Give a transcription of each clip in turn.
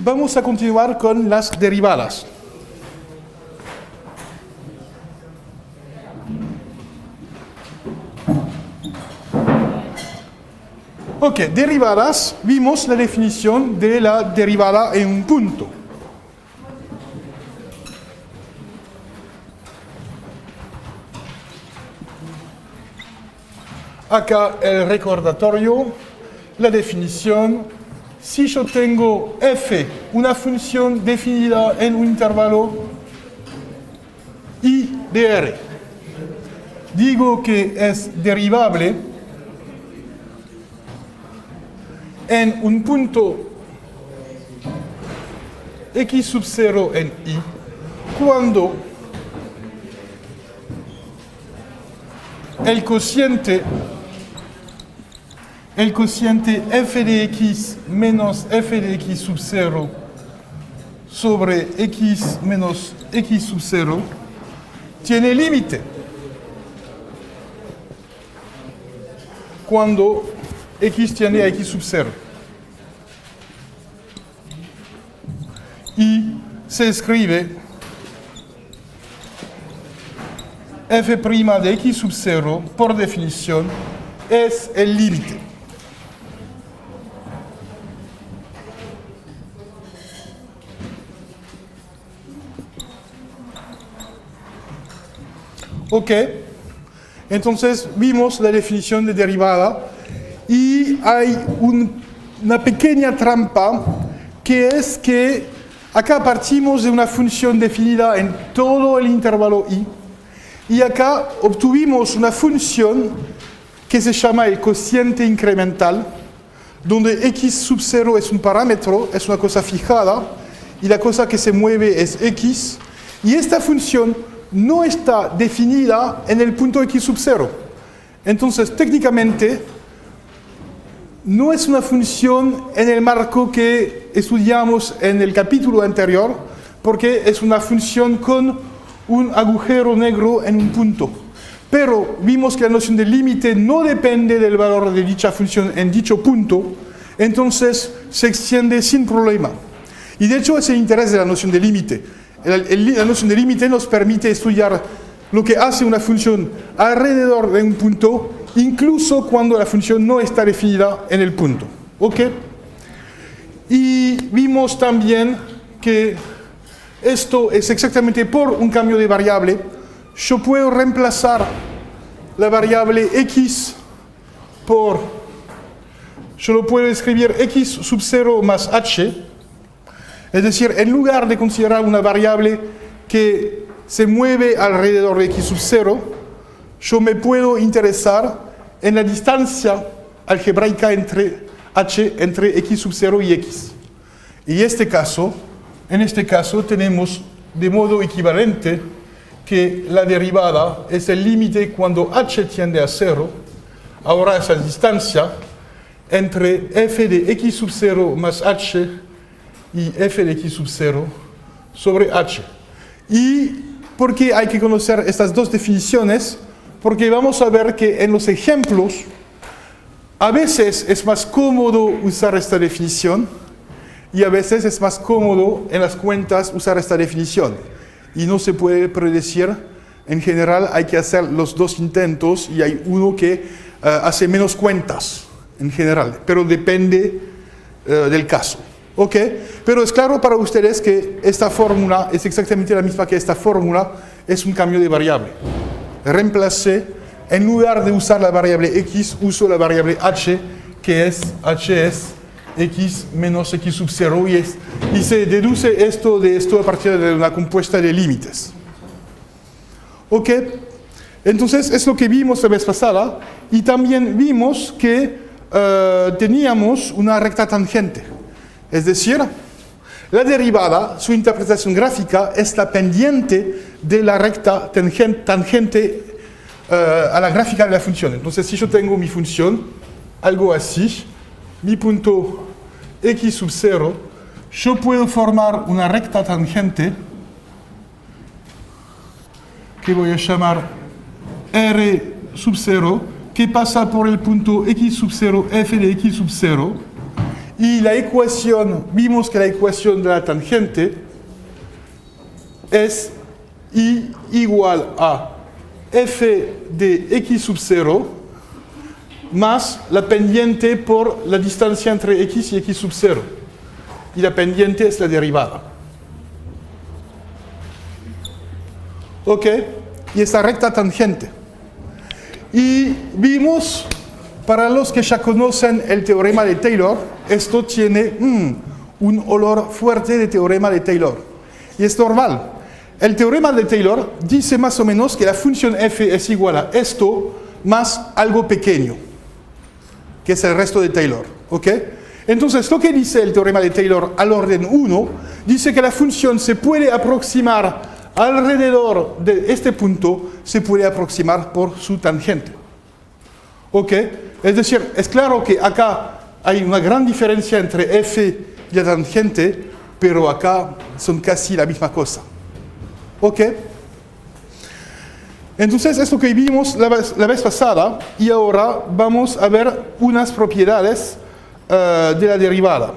vamos a continuar con las derivadas. Ok, derivadas, vimos la definición de la derivada en un punto. Acá el recordatorio, la definición. Si yo tengo f, una función definida en un intervalo I de R, digo que es derivable en un punto x sub 0 en I cuando el cociente f de x menos f de x sub 0 sobre x menos x sub 0 tiene límite. Cuando x tiende a x sub 0. Y se escribe f' de x sub 0, por definición, es el límite. Ok, entonces vimos la definición de derivada y hay una pequeña trampa que es que acá partimos de una función definida en todo el intervalo I y acá obtuvimos una función que se llama el cociente incremental, donde x sub 0 es un parámetro, es una cosa fijada y la cosa que se mueve es x, y esta función no está definida en el punto x sub 0. Entonces, técnicamente, no es una función en el marco que estudiamos en el capítulo anterior, porque es una función con un agujero negro en un punto. Pero vimos que la noción de límite no depende del valor de dicha función en dicho punto, entonces se extiende sin problema. Y de hecho es el interés de la noción de límite. La noción de límite nos permite estudiar lo que hace una función alrededor de un punto, incluso cuando la función no está definida en el punto. ¿Ok? Y vimos también que esto es exactamente por un cambio de variable. Yo puedo reemplazar la variable x por, yo lo puedo escribir x sub 0 más h. Es decir, en lugar de considerar una variable que se mueve alrededor de x sub 0, yo me puedo interesar en la distancia algebraica entre h, entre x sub 0 y x. Y en este caso tenemos de modo equivalente que la derivada es el límite cuando h tiende a 0. Ahora esa distancia entre f de x sub 0 más h y f de x sub 0 sobre h. ¿Y por qué hay que conocer estas dos definiciones? Porque vamos a ver que en los ejemplos a veces es más cómodo usar esta definición y a veces es más cómodo en las cuentas usar esta definición. Y no se puede predecir. En general hay que hacer los dos intentos y hay uno que hace menos cuentas en general, pero depende del caso. ¿Ok? Pero es claro para ustedes que esta fórmula es exactamente la misma que esta fórmula, es un cambio de variable. Reemplacé, en lugar de usar la variable x, uso la variable h, que es x menos x sub 0, y se deduce esto de esto a partir de una compuesta de límites. ¿Ok? Entonces es lo que vimos la vez pasada, y también vimos que teníamos una recta tangente. Es decir, la derivada, su interpretación gráfica, es la pendiente de la recta tangente a la gráfica de la función. Entonces, si yo tengo mi función, algo así, mi punto x sub 0, yo puedo formar una recta tangente que voy a llamar R sub 0, que pasa por el punto x sub 0, f de x sub 0, Y la ecuación, vimos que la ecuación de la tangente es I igual a f de x sub 0 más la pendiente por la distancia entre x y x sub 0. Y la pendiente es la derivada. ¿Ok? Y esta recta tangente. Y vimos, para los que ya conocen el teorema de Taylor, esto tiene un olor fuerte de teorema de Taylor. Y es normal. El teorema de Taylor dice más o menos que la función f es igual a esto más algo pequeño, que es el resto de Taylor. ¿Ok? Entonces, lo que dice el teorema de Taylor al orden 1, dice que la función se puede aproximar alrededor de este punto, se puede aproximar por su tangente. ¿Ok? Es decir, es claro que acá hay una gran diferencia entre f y la tangente, pero acá son casi la misma cosa. ¿Ok? Entonces, es lo que vimos la vez pasada, y ahora vamos a ver unas propiedades de la derivada.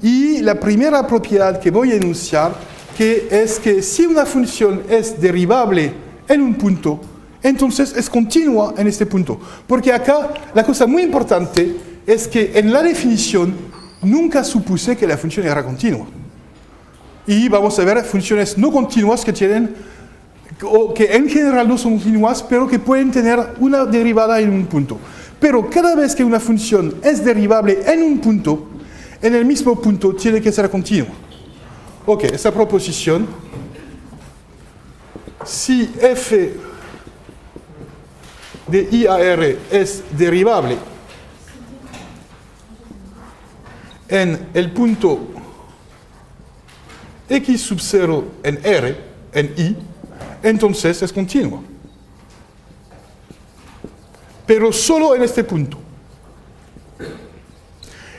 Y la primera propiedad que voy a enunciar, que es que si una función es derivable en un punto, entonces es continua en este punto. Porque acá la cosa muy importante es que en la definición nunca supuse que la función era continua. Y vamos a ver funciones no continuas que tienen, o que en general no son continuas, pero que pueden tener una derivada en un punto. Pero cada vez que una función es derivable en un punto, en el mismo punto tiene que ser continua. Ok, esta proposición, si f de IAR es derivable en el punto x sub 0 en R, en I, entonces es continua. Pero solo en este punto.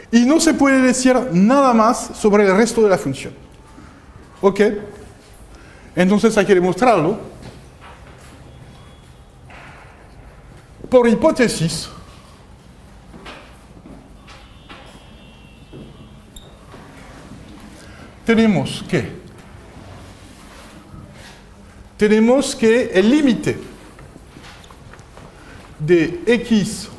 Y no se puede decir nada más sobre el resto de la función. ¿Ok? Entonces hay que demostrarlo. Por hipótesis, tenemos que el límite de x,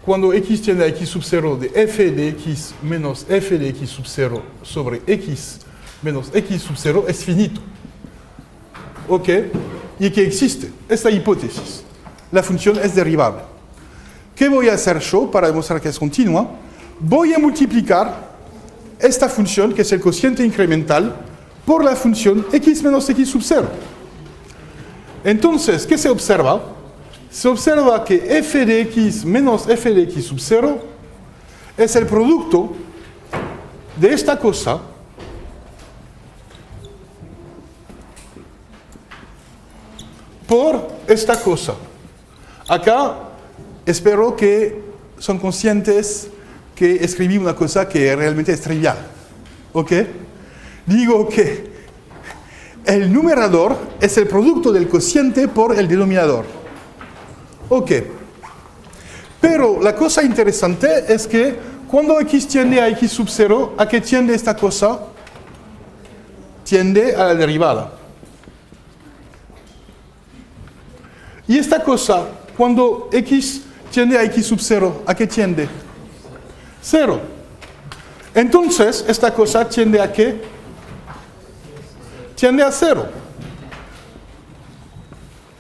cuando x tiende a x sub 0, de f de x menos f de x sub 0 sobre x menos x sub 0 es finito. ¿Ok? Y que existe esta hipótesis. La función es derivable. ¿Qué voy a hacer yo para demostrar que es continua? Voy a multiplicar esta función, que es el cociente incremental, por la función x menos x sub 0. Entonces, ¿qué se observa? Se observa que f de x menos f de x sub 0 es el producto de esta cosa por esta cosa. Acá espero que son conscientes que escribí una cosa que realmente es trivial. ¿Ok? Digo que el numerador es el producto del cociente por el denominador. Ok. Pero la cosa interesante es que cuando x tiende a x sub 0, ¿a qué tiende esta cosa? Tiende a la derivada. Y esta cosa, cuando x tiende a x sub 0, ¿a qué tiende? 0. Entonces, esta cosa tiende a ¿qué? Tiende a 0.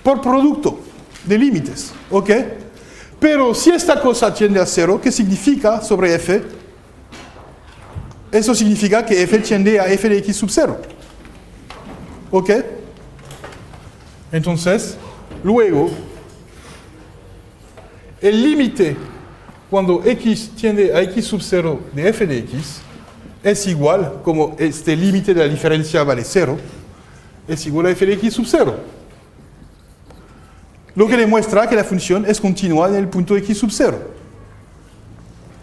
Por producto de límites, ¿ok? Pero si esta cosa tiende a 0, ¿qué significa sobre f? Eso significa que f tiende a f de x sub 0. ¿Ok? Entonces, luego, el límite cuando x tiende a x sub 0 de f de x es igual, como este límite de la diferencia vale 0, es igual a f de x sub 0. Lo que demuestra que la función es continua en el punto x sub 0.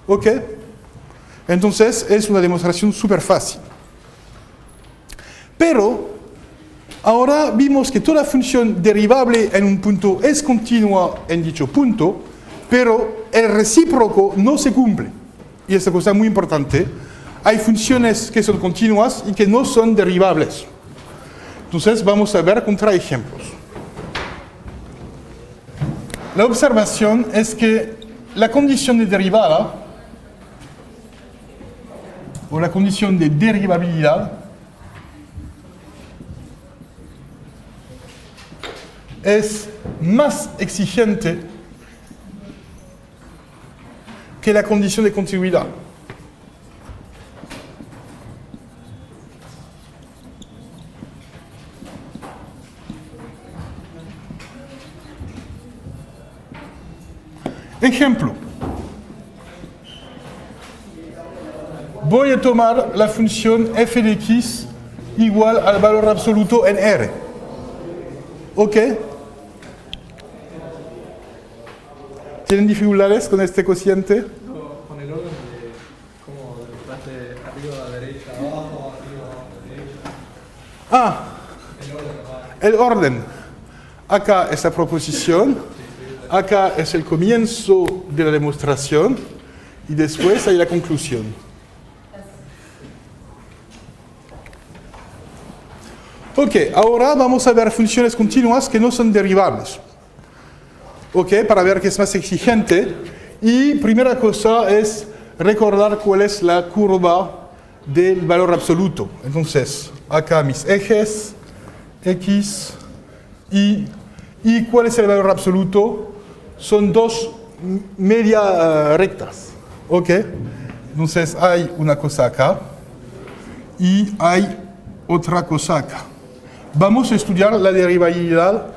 ¿Ok? Entonces es una demostración súper fácil. Pero ahora vimos que toda función derivable en un punto es continua en dicho punto, pero el recíproco no se cumple. y esta cosa es muy importante, hay funciones que son continuas y que no son derivables. Entonces vamos a ver contraejemplos. La observación es que la condición de derivada o la condición de derivabilidad es más exigente que la condición de continuidad. Ejemplo. Voy a tomar la función f de x igual al valor absoluto en R. ¿Ok? ¿Tienen dificultades con este cociente? No, con el orden de cómo de arriba a derecha, abajo, arriba a derecha. Ah, el orden. Acá es la proposición, acá es el comienzo de la demostración y después hay la conclusión. Ok, ahora vamos a ver funciones continuas que no son derivables. Ok, para ver qué es más exigente. Y primera cosa es recordar cuál es la curva del valor absoluto. Entonces, acá mis ejes, x, y cuál es el valor absoluto. Son dos media rectas. Ok, entonces hay una cosa acá y hay otra cosa acá. Vamos a estudiar la derivabilidad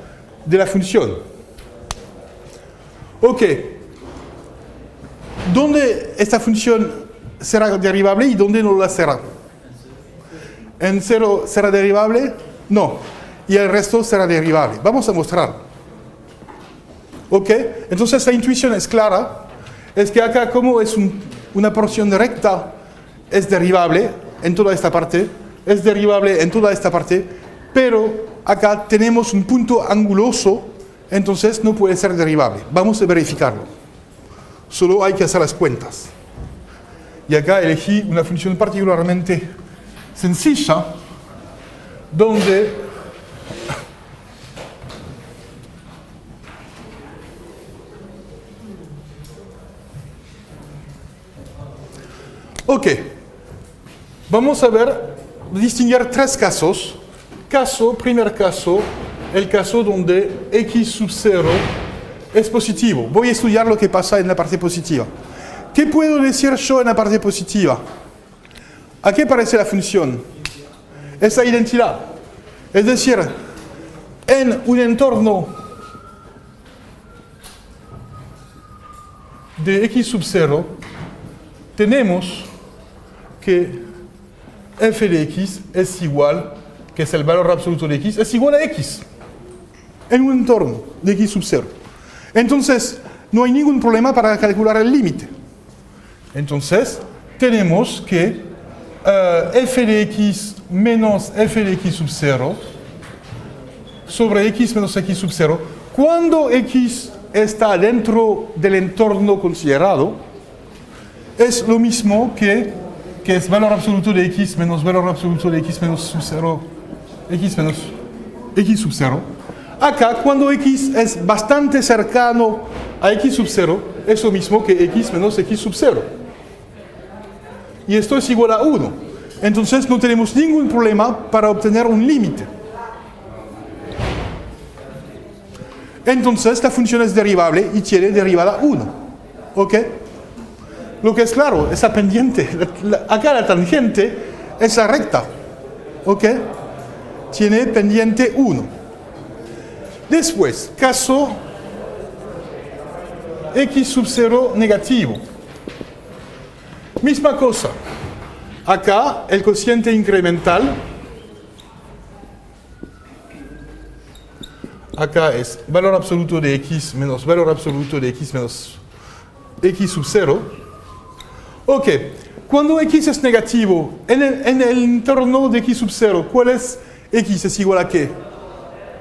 de la función. Ok. ¿Dónde esta función será derivable y dónde no la será? ¿En 0 será derivable? No. Y el resto será derivable. Vamos a mostrar. Ok. Entonces la intuición es clara. Es que acá como es una porción recta, es derivable en toda esta parte. Es derivable en toda esta parte. Pero acá tenemos un punto anguloso, entonces no puede ser derivable. Vamos a verificarlo. Solo hay que hacer las cuentas. Y acá elegí una función particularmente sencilla, donde ok, vamos a distinguir tres casos. Primer caso, el caso donde x sub 0 es positivo. Voy a estudiar lo que pasa en la parte positiva. ¿Qué puedo decir yo en la parte positiva? ¿A qué parece la función? Es la identidad. Es decir, en un entorno de x sub 0, tenemos que f de x es igual, que es el valor absoluto de x, es igual a x, en un entorno de x sub 0. Entonces, no hay ningún problema para calcular el límite. Entonces, tenemos que f de x menos f de x sub 0 sobre x menos x sub 0, cuando x está dentro del entorno considerado, es lo mismo que es valor absoluto de x menos valor absoluto de x menos sub 0, x menos x sub 0. Acá, cuando x es bastante cercano a x sub 0, es lo mismo que x menos x sub 0. Y esto es igual a 1. Entonces no tenemos ningún problema para obtener un límite. Entonces la función es derivable y tiene derivada 1. ¿Ok? Lo que es claro, esa pendiente, acá la tangente es la recta. ¿Ok? Tiene pendiente 1. Después, caso x sub 0 negativo. Misma cosa. Acá el cociente incremental. Acá es valor absoluto de x menos valor absoluto de x menos x sub 0. Ok, cuando x es negativo, en el entorno de x sub 0, ¿cuál es x? ¿Es igual a qué?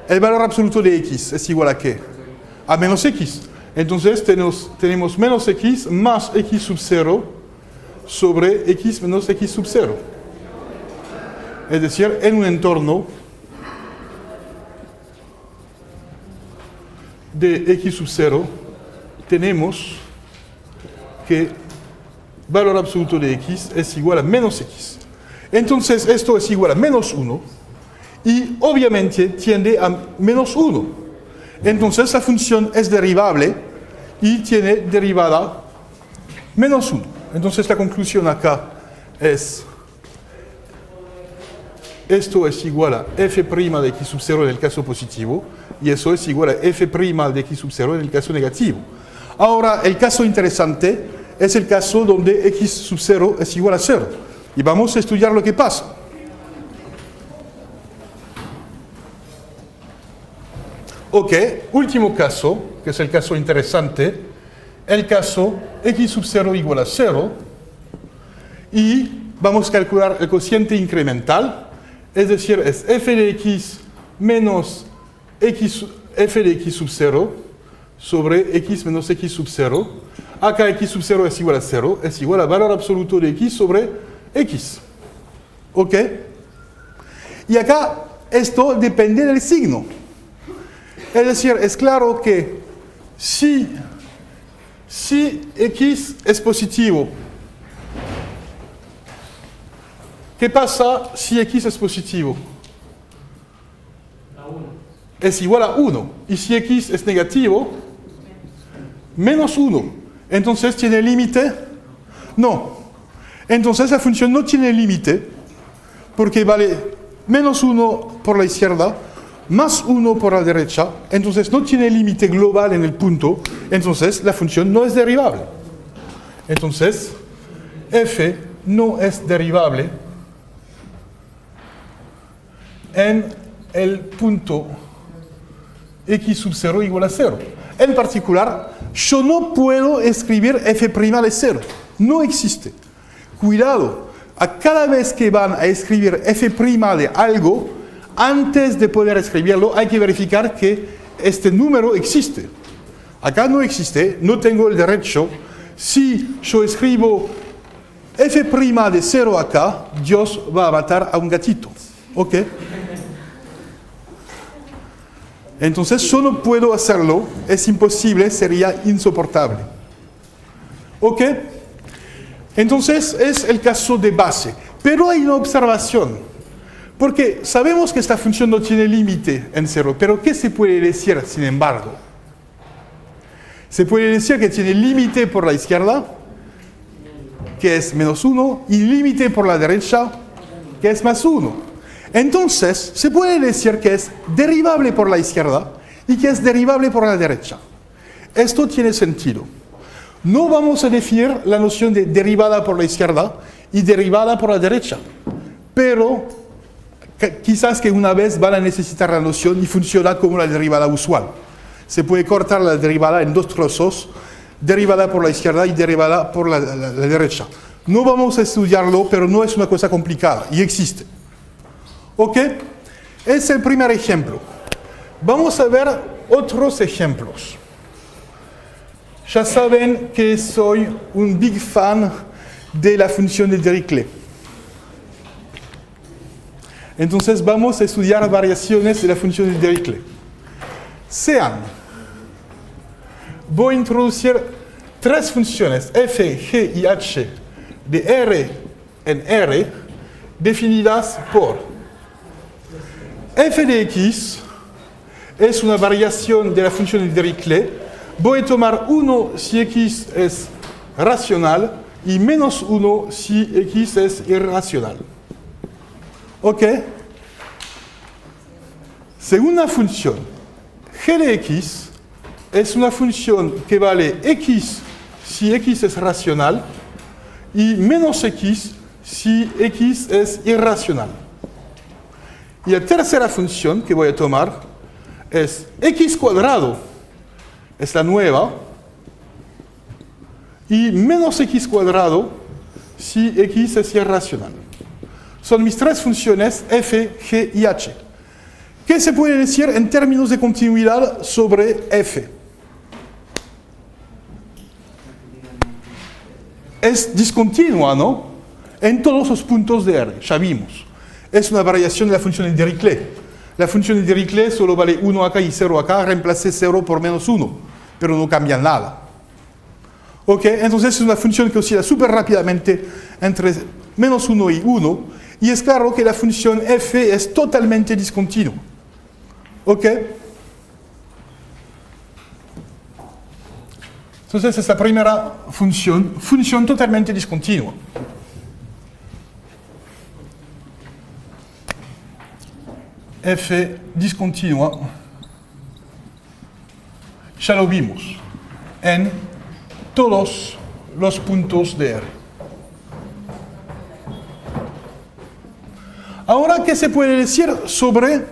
El valor absoluto de x es igual a qué? A menos x. Entonces tenemos menos x más x sub 0 sobre x menos x sub 0. Es decir, en un entorno de x sub 0 tenemos que valor absoluto de x es igual a menos x. Entonces esto es igual a menos 1 y obviamente tiende a menos 1. Entonces la función es derivable y tiene derivada menos 1. Entonces la conclusión acá es esto es igual a f' de x sub 0 en el caso positivo y eso es igual a f' de x sub 0 en el caso negativo. Ahora, el caso interesante es el caso donde x sub 0 es igual a 0. Y vamos a estudiar lo que pasa. Ok, último caso, que es el caso interesante, el caso x sub 0 igual a 0 y vamos a calcular el cociente incremental, es decir, es f de x menos f de x sub 0 sobre x menos x sub 0. Acá x sub 0 es igual a 0, es igual a valor absoluto de x sobre x. ¿Ok? Y acá esto depende del signo. Es decir, es claro que si x es positivo, ¿qué pasa si x es positivo? Es igual a 1. Y si x es negativo, menos 1. Entonces, ¿tiene límite? No. Entonces, la función no tiene límite porque vale menos 1 por la izquierda, más 1 por la derecha. Entonces, no tiene límite global en el punto. Entonces, la función no es derivable. Entonces, f no es derivable en el punto x sub 0 igual a 0. En particular, yo no puedo escribir f' de 0. No existe. Cuidado, a cada vez que van a escribir f' de algo, antes de poder escribirlo, hay que verificar que este número existe. Acá no existe, no tengo el derecho. Si yo escribo f' de 0 acá, Dios va a matar a un gatito. ¿Ok? Entonces yo no puedo hacerlo, es imposible, sería insoportable. ¿Ok? Entonces es el caso de base. Pero hay una observación, porque sabemos que esta función no tiene límite en 0, pero ¿qué se puede decir sin embargo? Se puede decir que tiene límite por la izquierda, que es menos 1, y límite por la derecha, que es más 1. Entonces, se puede decir que es derivable por la izquierda y que es derivable por la derecha. Esto tiene sentido. No vamos a definir la noción de derivada por la izquierda y derivada por la derecha, pero quizás que una vez van a necesitar la noción y funciona como la derivada usual. Se puede cortar la derivada en dos trozos, derivada por la izquierda y derivada por la derecha. No vamos a estudiarlo, pero no es una cosa complicada y existe. ¿Ok? Es el primer ejemplo. Vamos a ver otros ejemplos. Ya saben que soy un big fan de la función de Dirichlet. Entonces vamos a estudiar variaciones de la función de Dirichlet. Sean, voy a introducir tres funciones, f, g y h, de R en R, definidas por f de x es una variación de la función de Dirichlet. Voy a tomar 1 si x es racional y menos 1 si x es irracional. ¿Ok? Segunda función, g de x es una función que vale x si x es racional y menos x si x es irracional. Y la tercera función que voy a tomar es x cuadrado, es la nueva, y menos x cuadrado si x es irracional. Son mis tres funciones f, g y h. ¿Qué se puede decir en términos de continuidad sobre f? es discontinua, ¿no? En todos los puntos de R, ya vimos. Es una variación de la función de Dirichlet. La función de Dirichlet solo vale 1 acá y 0 acá, reemplacé 0 por menos 1, pero no cambia nada. ¿Ok? Entonces es una función que oscila súper rápidamente entre menos 1 y 1, y es claro que la función f es totalmente discontinua. ¿Ok? Entonces es la primera función totalmente discontinua. F discontinua, ya lo vimos, en todos los puntos de R. Ahora, ¿qué se puede decir sobre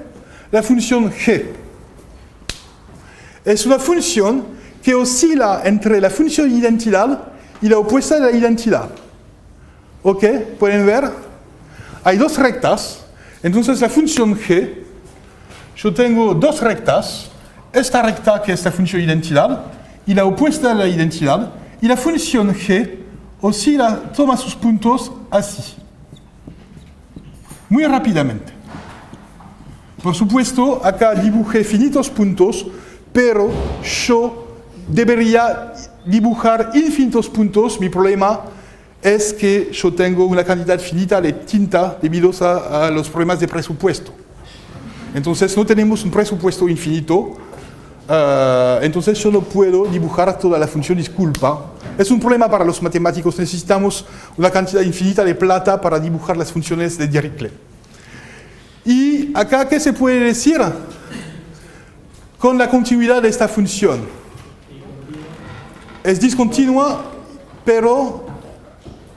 la función G? Es una función que oscila entre la función de identidad y la opuesta de la identidad. ¿Ok? ¿Pueden ver? Hay dos rectas. Entonces la función G, yo tengo dos rectas. Esta recta que es la función de identidad y la opuesta de la identidad. Y la función G oscila, toma sus puntos así. Muy rápidamente. Por supuesto, acá dibujé finitos puntos, pero yo debería dibujar infinitos puntos. Mi problema es que yo tengo una cantidad finita de tinta debido a los problemas de presupuesto. Entonces no tenemos un presupuesto infinito, entonces yo no puedo dibujar toda la función, disculpa. Es un problema para los matemáticos, necesitamos una cantidad infinita de plata para dibujar las funciones de Dirichlet. Y acá, ¿qué se puede decir con la continuidad de esta función? Es discontinua, pero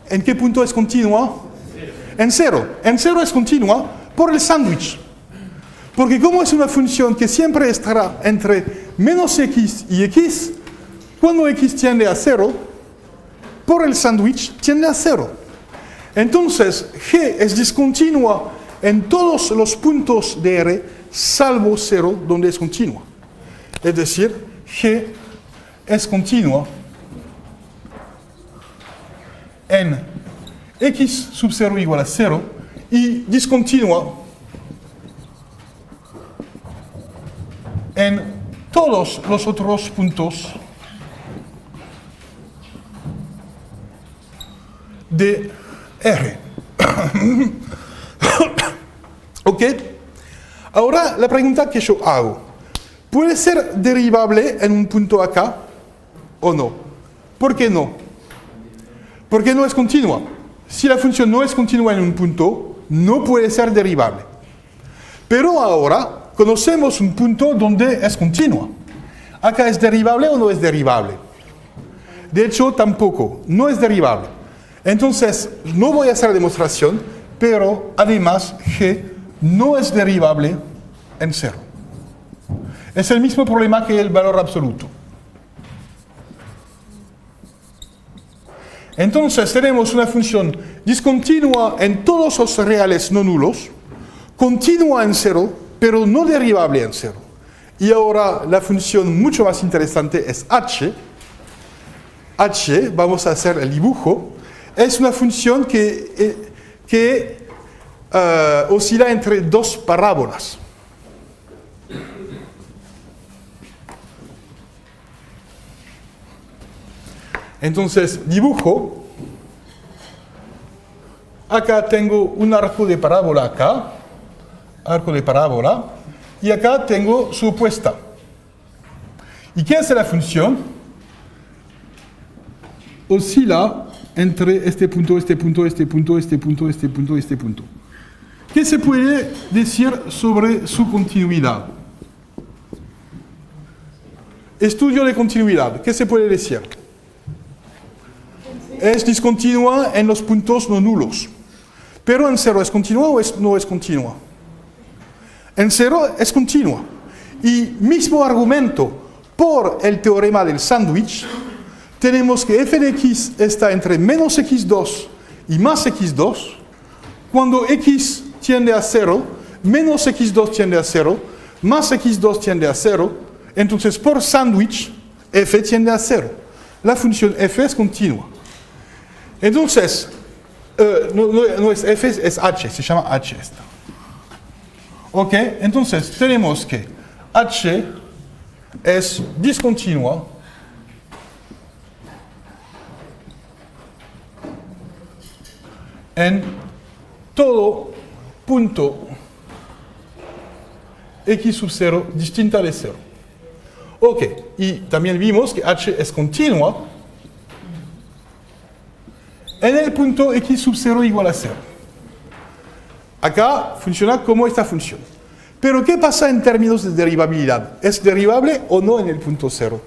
¿en qué punto es continua? En cero. En cero es continua por el sándwich. Porque como es una función que siempre estará entre menos x y x, cuando x tiende a 0, por el sándwich tiende a 0. Entonces, G es discontinua en todos los puntos de R, salvo 0, donde es continua. Es decir, G es continua en x sub 0 igual a 0 y discontinua en todos los otros puntos de R. ¿Ok? Ahora la pregunta que yo hago, ¿puede ser derivable en un punto acá o no? ¿Por qué no? Porque no es continua. Si la función no es continua en un punto, no puede ser derivable. Pero ahora conocemos un punto donde es continua. ¿Acá es derivable o no es derivable? De hecho, tampoco, no es derivable. Entonces, no voy a hacer demostración, pero además G no es derivable en 0. Es el mismo problema que el valor absoluto. Entonces tenemos una función discontinua en todos los reales no nulos, continua en 0, pero no derivable en 0. Y ahora la función mucho más interesante es h. H, vamos a hacer el dibujo, es una función que oscila entre dos parábolas. Entonces, dibujo. Acá tengo un arco de parábola acá. Arco de parábola. Y acá tengo su opuesta. ¿Y qué hace la función? Oscila entre este punto, este punto, este punto, este punto, este punto, este punto. ¿Qué se puede decir sobre su continuidad? Estudio de continuidad. ¿Qué se puede decir? Es discontinua en los puntos no nulos. Pero en 0 es continua o no es continua. En 0 es continua. Y mismo argumento por el teorema del sándwich, tenemos que f de x está entre menos x2 y más x2. Cuando x tiende a 0, menos x2 tiende a 0, más x2 tiende a 0, entonces por sándwich f tiende a 0. La función f es continua. Entonces, no es f, es h, se llama h esta. Ok, entonces tenemos que h es discontinua en todo punto x sub 0 distinta de 0. Ok, y también vimos que h es continua en el punto x sub 0 igual a 0. Acá funciona como esta función. Pero ¿qué pasa en términos de derivabilidad? ¿Es derivable o no en el punto 0?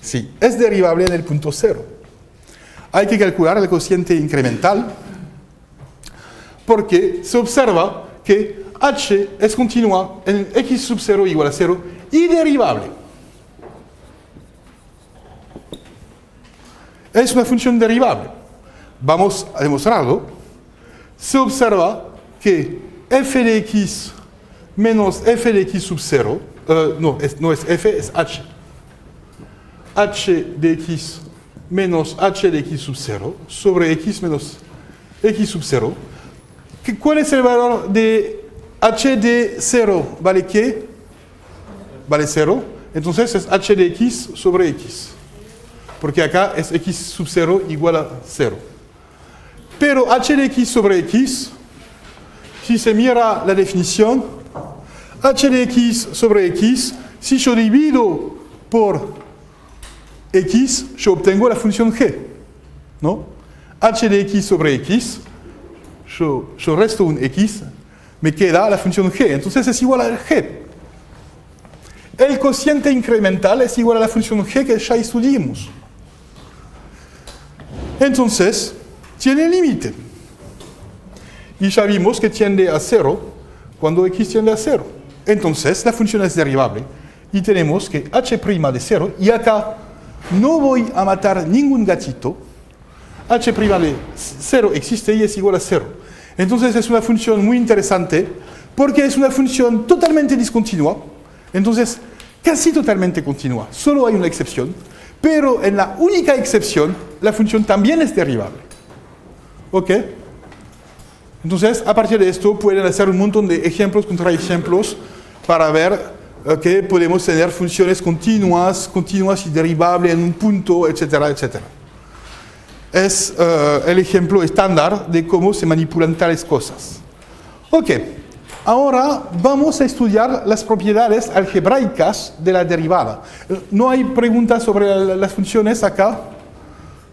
Sí, es derivable en el punto 0. Hay que calcular el cociente incremental porque se observa que h es continua en x sub 0 igual a 0 y derivable. Es una función derivable. Vamos a demostrarlo. Se observa que f de x menos f de x sub 0, no es f, es h. H de x menos h de x sub 0 sobre x menos x sub 0. ¿Cuál es el valor de h de 0? ¿Vale qué? Vale 0. Entonces es h de x sobre x. Porque acá es x sub 0 igual a 0. Pero h de x sobre x, si se mira la definición, h de x sobre x, si yo divido por x, yo obtengo la función g, ¿no? H de x sobre x, yo resto un x, me queda la función g, entonces es igual a g. El cociente incremental es igual a la función g que ya estudiamos. Entonces, tiene límite. Y ya vimos que tiende a 0 cuando x tiende a 0. Entonces, la función es derivable. Y tenemos que h' de 0, y acá no voy a matar ningún gatito. H' de 0 existe y es igual a 0. Entonces es una función muy interesante porque es una función totalmente discontinua. Entonces, casi totalmente continua. Solo hay una excepción. Pero en la única excepción, la función también es derivable. ¿Ok? Entonces, a partir de esto, pueden hacer un montón de ejemplos contra ejemplos para ver que podemos tener funciones continuas y derivables en un punto, etcétera, etcétera. Es el ejemplo estándar de cómo se manipulan tales cosas. Ok, ahora vamos a estudiar las propiedades algebraicas de la derivada. No hay preguntas sobre las funciones acá.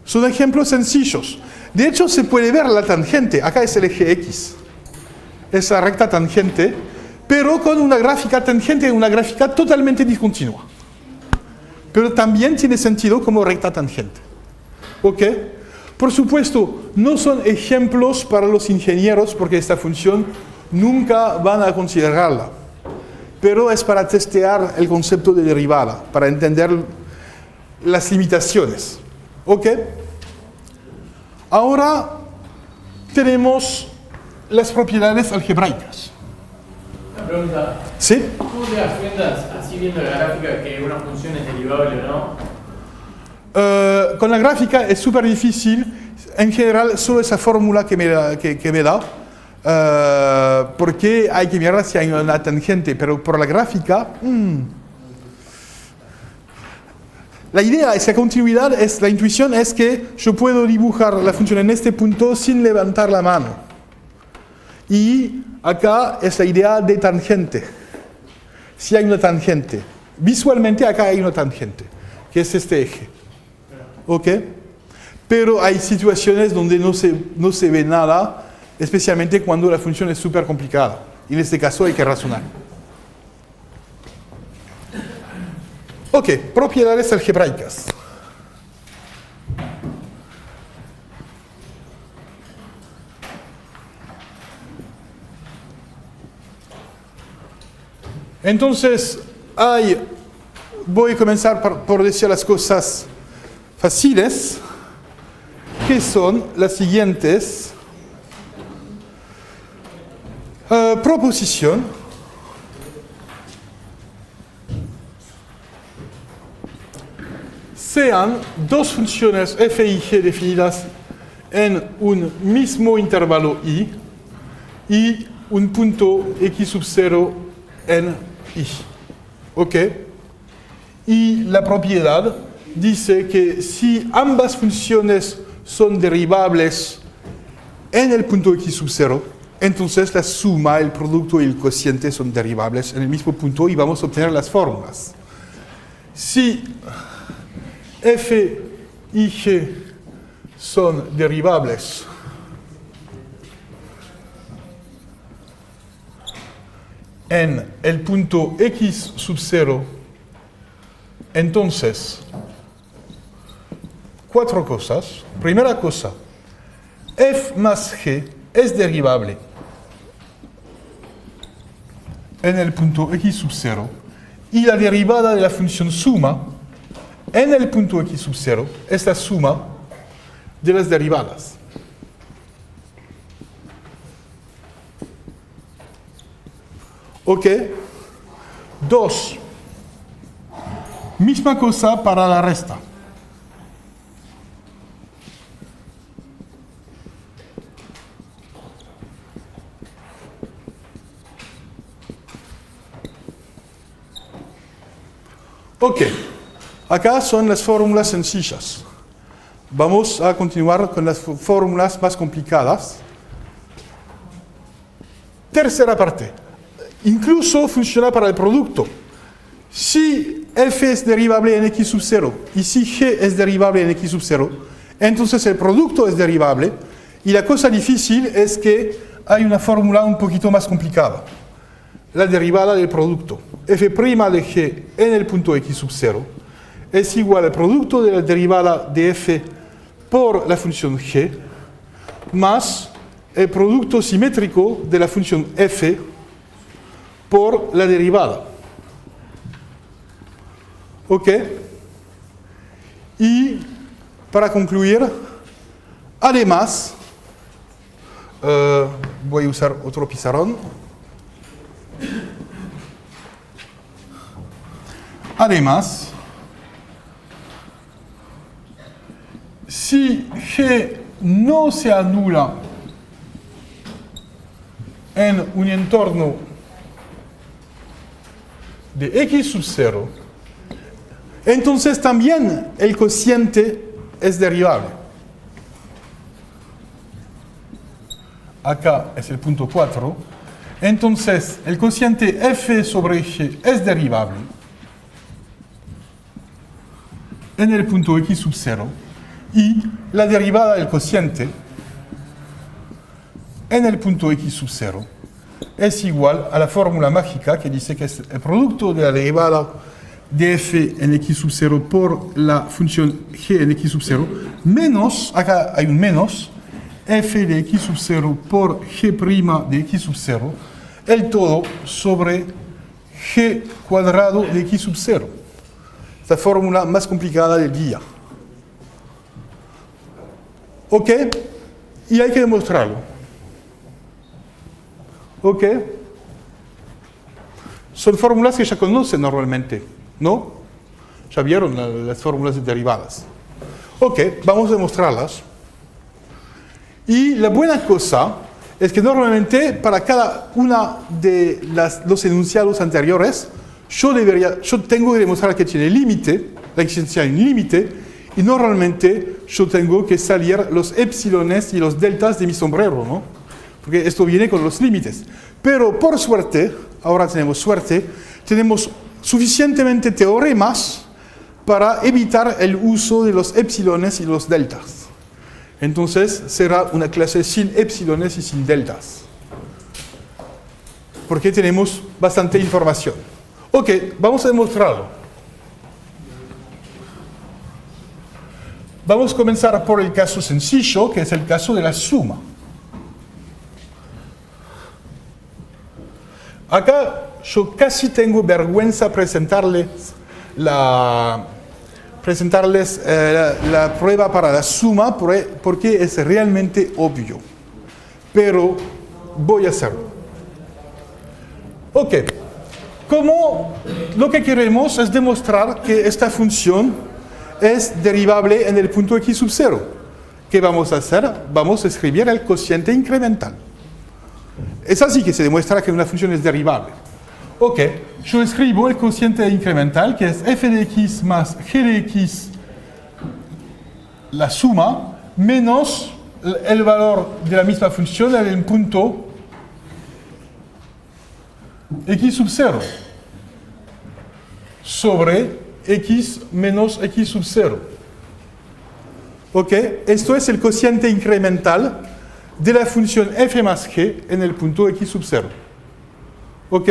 Son ejemplos sencillos. De hecho, se puede ver la tangente. Acá es el eje X. Es la recta tangente, pero con una gráfica tangente y una gráfica totalmente discontinua. Pero también tiene sentido como recta tangente. ¿Ok? Por supuesto, no son ejemplos para los ingenieros porque esta función nunca van a considerarla. Pero es para testear el concepto de derivada, para entender las limitaciones. ¿Ok? Ahora tenemos las propiedades algebraicas. Una pregunta. ¿Sí? ¿Cómo te das cuenta, así viendo la gráfica, que una función es derivable o no? Con la gráfica es súper difícil. En general, solo esa fórmula que me da, porque hay que mirar si hay una tangente, pero por la gráfica... La idea es que la continuidad, la intuición es que yo puedo dibujar la función en este punto sin levantar la mano. Y acá es la idea de tangente. Si hay una tangente. Visualmente acá hay una tangente, que es este eje. ¿Ok? Pero hay situaciones donde no se ve nada, especialmente cuando la función es súper complicada. Y en este caso hay que razonar. Ok, propiedades algebraicas. Entonces, voy a comenzar por decir las cosas fáciles, que son las siguientes. Proposición. Sean dos funciones f y g definidas en un mismo intervalo i y un punto x sub 0 en i. ¿Ok? Y la propiedad dice que si ambas funciones son derivables en el punto x sub 0, entonces la suma, el producto y el cociente son derivables en el mismo punto y vamos a obtener las fórmulas. Si f y g son derivables en el punto x sub 0, entonces, 4 cosas. Primera cosa, f más g es derivable en el punto x sub 0 y la derivada de la función suma en el punto x sub 0 es la suma de las derivadas. ¿Ok? 2. Misma cosa para la resta. Ok, acá son las fórmulas sencillas. Vamos a continuar con las fórmulas más complicadas. Tercera parte. Incluso funciona para el producto. Si f es derivable en x sub 0 y si g es derivable en x sub 0, entonces el producto es derivable y la cosa difícil es que hay una fórmula un poquito más complicada. La derivada del producto. f' de g en el punto x sub 0 es igual al producto de la derivada de f por la función g más el producto simétrico de la función f por la derivada. ¿Ok? Y para concluir, además, voy a usar otro pizarrón. Además, si g no se anula en un entorno de x sub 0, entonces también el cociente es derivable. Acá es el punto 4. Entonces, el cociente f sobre g es derivable en el punto x sub 0 y la derivada del cociente en el punto x sub 0 es igual a la fórmula mágica que dice que es el producto de la derivada de f en x sub 0 por la función g en x sub 0 menos, acá hay un menos, f de x sub 0 por g' de x sub 0, el todo sobre g cuadrado de x sub 0. La fórmula más complicada del día. ¿Ok? Y hay que demostrarlo. ¿Ok? Son fórmulas que ya conocen normalmente, ¿no? Ya vieron las fórmulas derivadas. Ok, vamos a demostrarlas. Y la buena cosa es que normalmente para cada una de los enunciados anteriores, yo tengo que demostrar que tiene límite, la existencia de un límite, y normalmente yo tengo que salir los epsilones y los deltas de mi sombrero, ¿no? Porque esto viene con los límites. Pero por suerte, ahora tenemos suerte, tenemos suficientemente teoremas para evitar el uso de los epsilones y los deltas. Entonces será una clase sin epsilones y sin deltas. Porque tenemos bastante información. Ok, vamos a demostrarlo. Vamos a comenzar por el caso sencillo, que es el caso de la suma. Acá yo casi tengo vergüenza presentarles la prueba para la suma porque es realmente obvio. Pero voy a hacerlo. Ok. Como lo que queremos es demostrar que esta función es derivable en el punto x sub 0. ¿qué vamos a hacer? Vamos a escribir el cociente incremental. Es así que se demuestra que una función es derivable. Ok, yo escribo el cociente incremental, que es f de x más g de x, la suma, menos el valor de la misma función en el punto x sub 0 sobre x menos x sub 0. ¿Ok? Esto es el cociente incremental de la función f más g en el punto x sub 0. ¿Ok?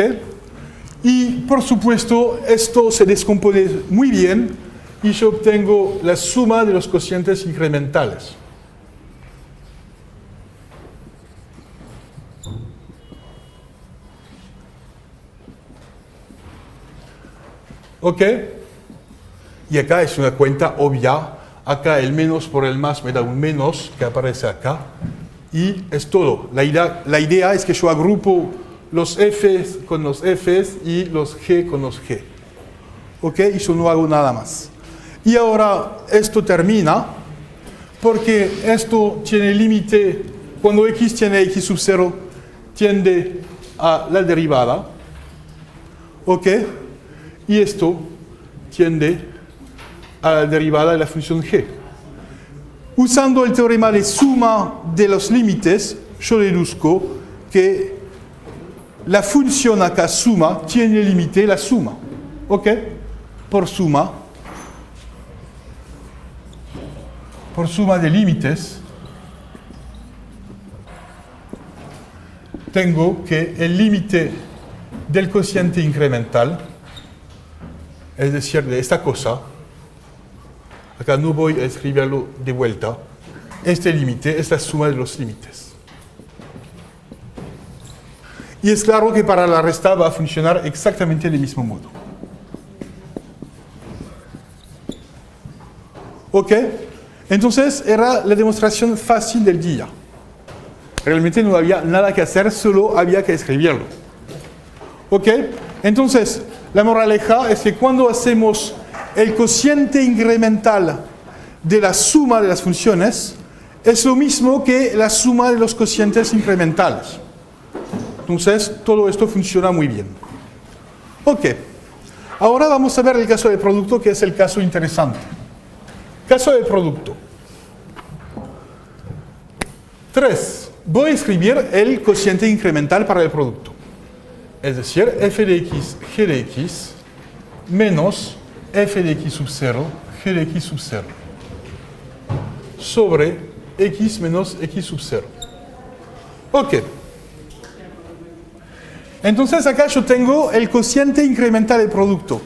Y por supuesto, esto se descompone muy bien y yo obtengo la suma de los cocientes incrementales. ¿Ok? Y acá es una cuenta obvia. Acá el menos por el más me da un menos que aparece acá. Y es todo. La idea es que yo agrupo los f's con los f's y los g con los g. ¿Ok? Y yo no hago nada más. Y ahora esto termina porque esto tiene límite. Cuando x tiene x sub 0, tiende a la derivada. ¿Ok? Y esto tiende a la derivada de la función g. Usando el teorema de suma de los límites, yo deduzco que la función acá suma tiene límite la suma. ¿Ok? Por suma de límites, tengo que el límite del cociente incremental, es decir, de esta cosa, acá no voy a escribirlo de vuelta, este límite es la suma de los límites. Y es claro que para la resta va a funcionar exactamente del mismo modo. ¿Ok? Entonces era la demostración fácil del día. Realmente no había nada que hacer, solo había que escribirlo. ¿Ok? Entonces, la moraleja es que cuando hacemos el cociente incremental de la suma de las funciones, es lo mismo que la suma de los cocientes incrementales. Entonces, todo esto funciona muy bien. Ok. Ahora vamos a ver el caso del producto, que es el caso interesante. Caso del producto. 3. Voy a escribir el cociente incremental para el producto. Es decir, f de x, g de x, menos f de x sub 0, g de x sub 0, sobre x menos x sub 0. Ok. Entonces acá yo tengo el cociente incremental del producto.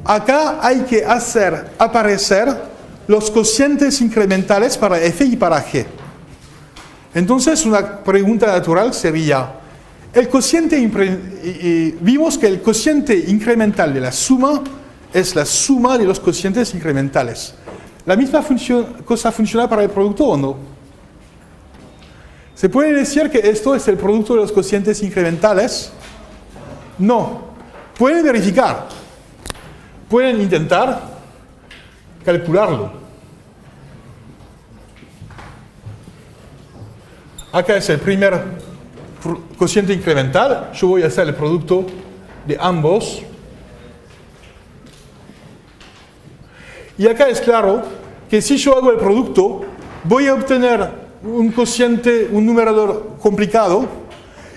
Acá hay que hacer aparecer los cocientes incrementales para f y para g. Entonces una pregunta natural sería, vimos que el cociente incremental de la suma es la suma de los cocientes incrementales. ¿La misma cosa funciona para el producto o no? ¿Se puede decir que esto es el producto de los cocientes incrementales? No. Pueden verificar. Pueden intentar calcularlo. Acá es el primer cociente incremental. Yo voy a hacer el producto de ambos. Y acá es claro que si yo hago el producto, voy a obtener un cociente, un numerador complicado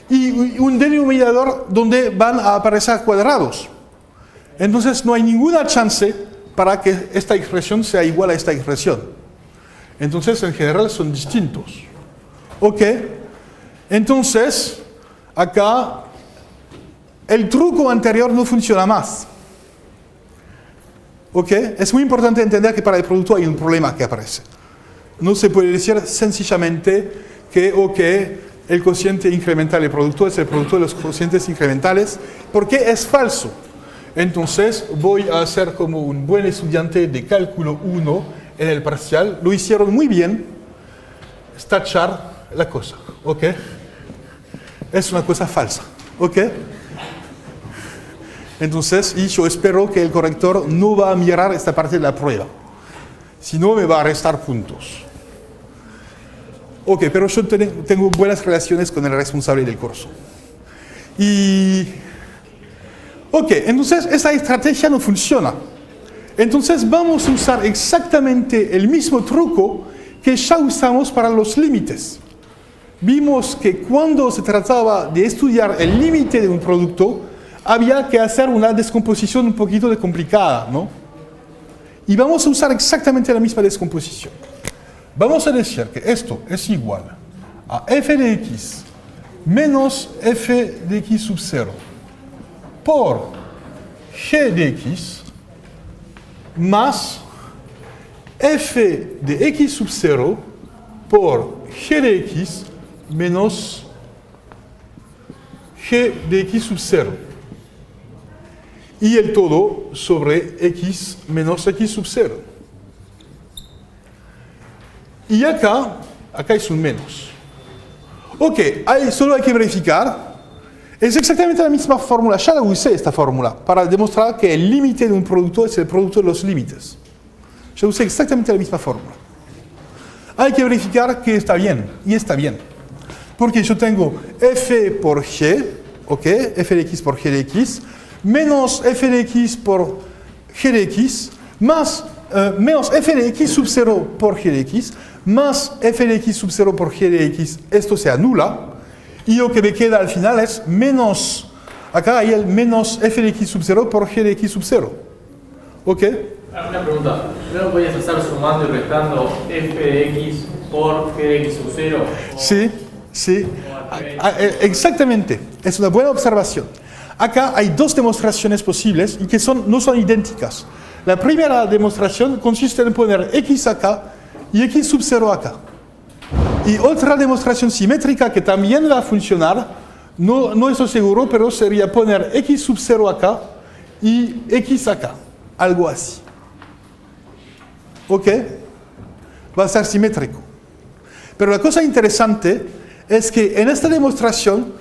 y un denominador donde van a aparecer cuadrados. Entonces no hay ninguna chance para que esta expresión sea igual a esta expresión. Entonces en general son distintos. ¿Ok? Entonces, acá el truco anterior no funciona más. ¿Ok? Es muy importante entender que para el producto hay un problema que aparece. No se puede decir sencillamente que el cociente incremental del producto es el producto de los cocientes incrementales, porque es falso. Entonces voy a hacer como un buen estudiante de cálculo 1 en el parcial. Lo hicieron muy bien. Es tachar la cosa. ¿Ok? Es una cosa falsa. ¿Ok? Entonces, y yo espero que el corrector no va a mirar esta parte de la prueba. Si no, me va a restar puntos. Ok, pero yo tengo buenas relaciones con el responsable del curso. Y... Ok, entonces esa estrategia no funciona. Entonces vamos a usar exactamente el mismo truco que ya usamos para los límites. Vimos que cuando se trataba de estudiar el límite de un producto, había que hacer una descomposición un poquito complicada, ¿no? Y vamos a usar exactamente la misma descomposición. Vamos a decir que esto es igual a f de x menos f de x sub 0 por g de x más f de x sub 0 por g de x menos g de x sub 0. Y el todo sobre x menos x sub 0. Y acá es un menos. Ok, solo hay que verificar. Es exactamente la misma fórmula. Ya la usé esta fórmula para demostrar que el límite de un producto es el producto de los límites. Ya usé exactamente la misma fórmula. Hay que verificar que está bien. Y está bien. Porque yo tengo f por g, ok, f de x por g de x, menos f de x por g de x, más menos f de x sub 0 por g de x, más f de x sub 0 por g de x, esto se anula, y lo que me queda al final es menos, acá hay el menos f de x sub 0 por g de x sub 0. ¿Ok? Una pregunta, ¿no podías estar sumando y restando f de x por g de x sub 0? Sí, sí, exactamente, es una buena observación. Acá hay dos demostraciones posibles y que no son idénticas. La primera demostración consiste en poner x acá y x sub 0 acá. Y otra demostración simétrica que también va a funcionar, no estoy seguro, pero sería poner x sub 0 acá y x acá, algo así. ¿Ok? Va a ser simétrico. Pero la cosa interesante es que en esta demostración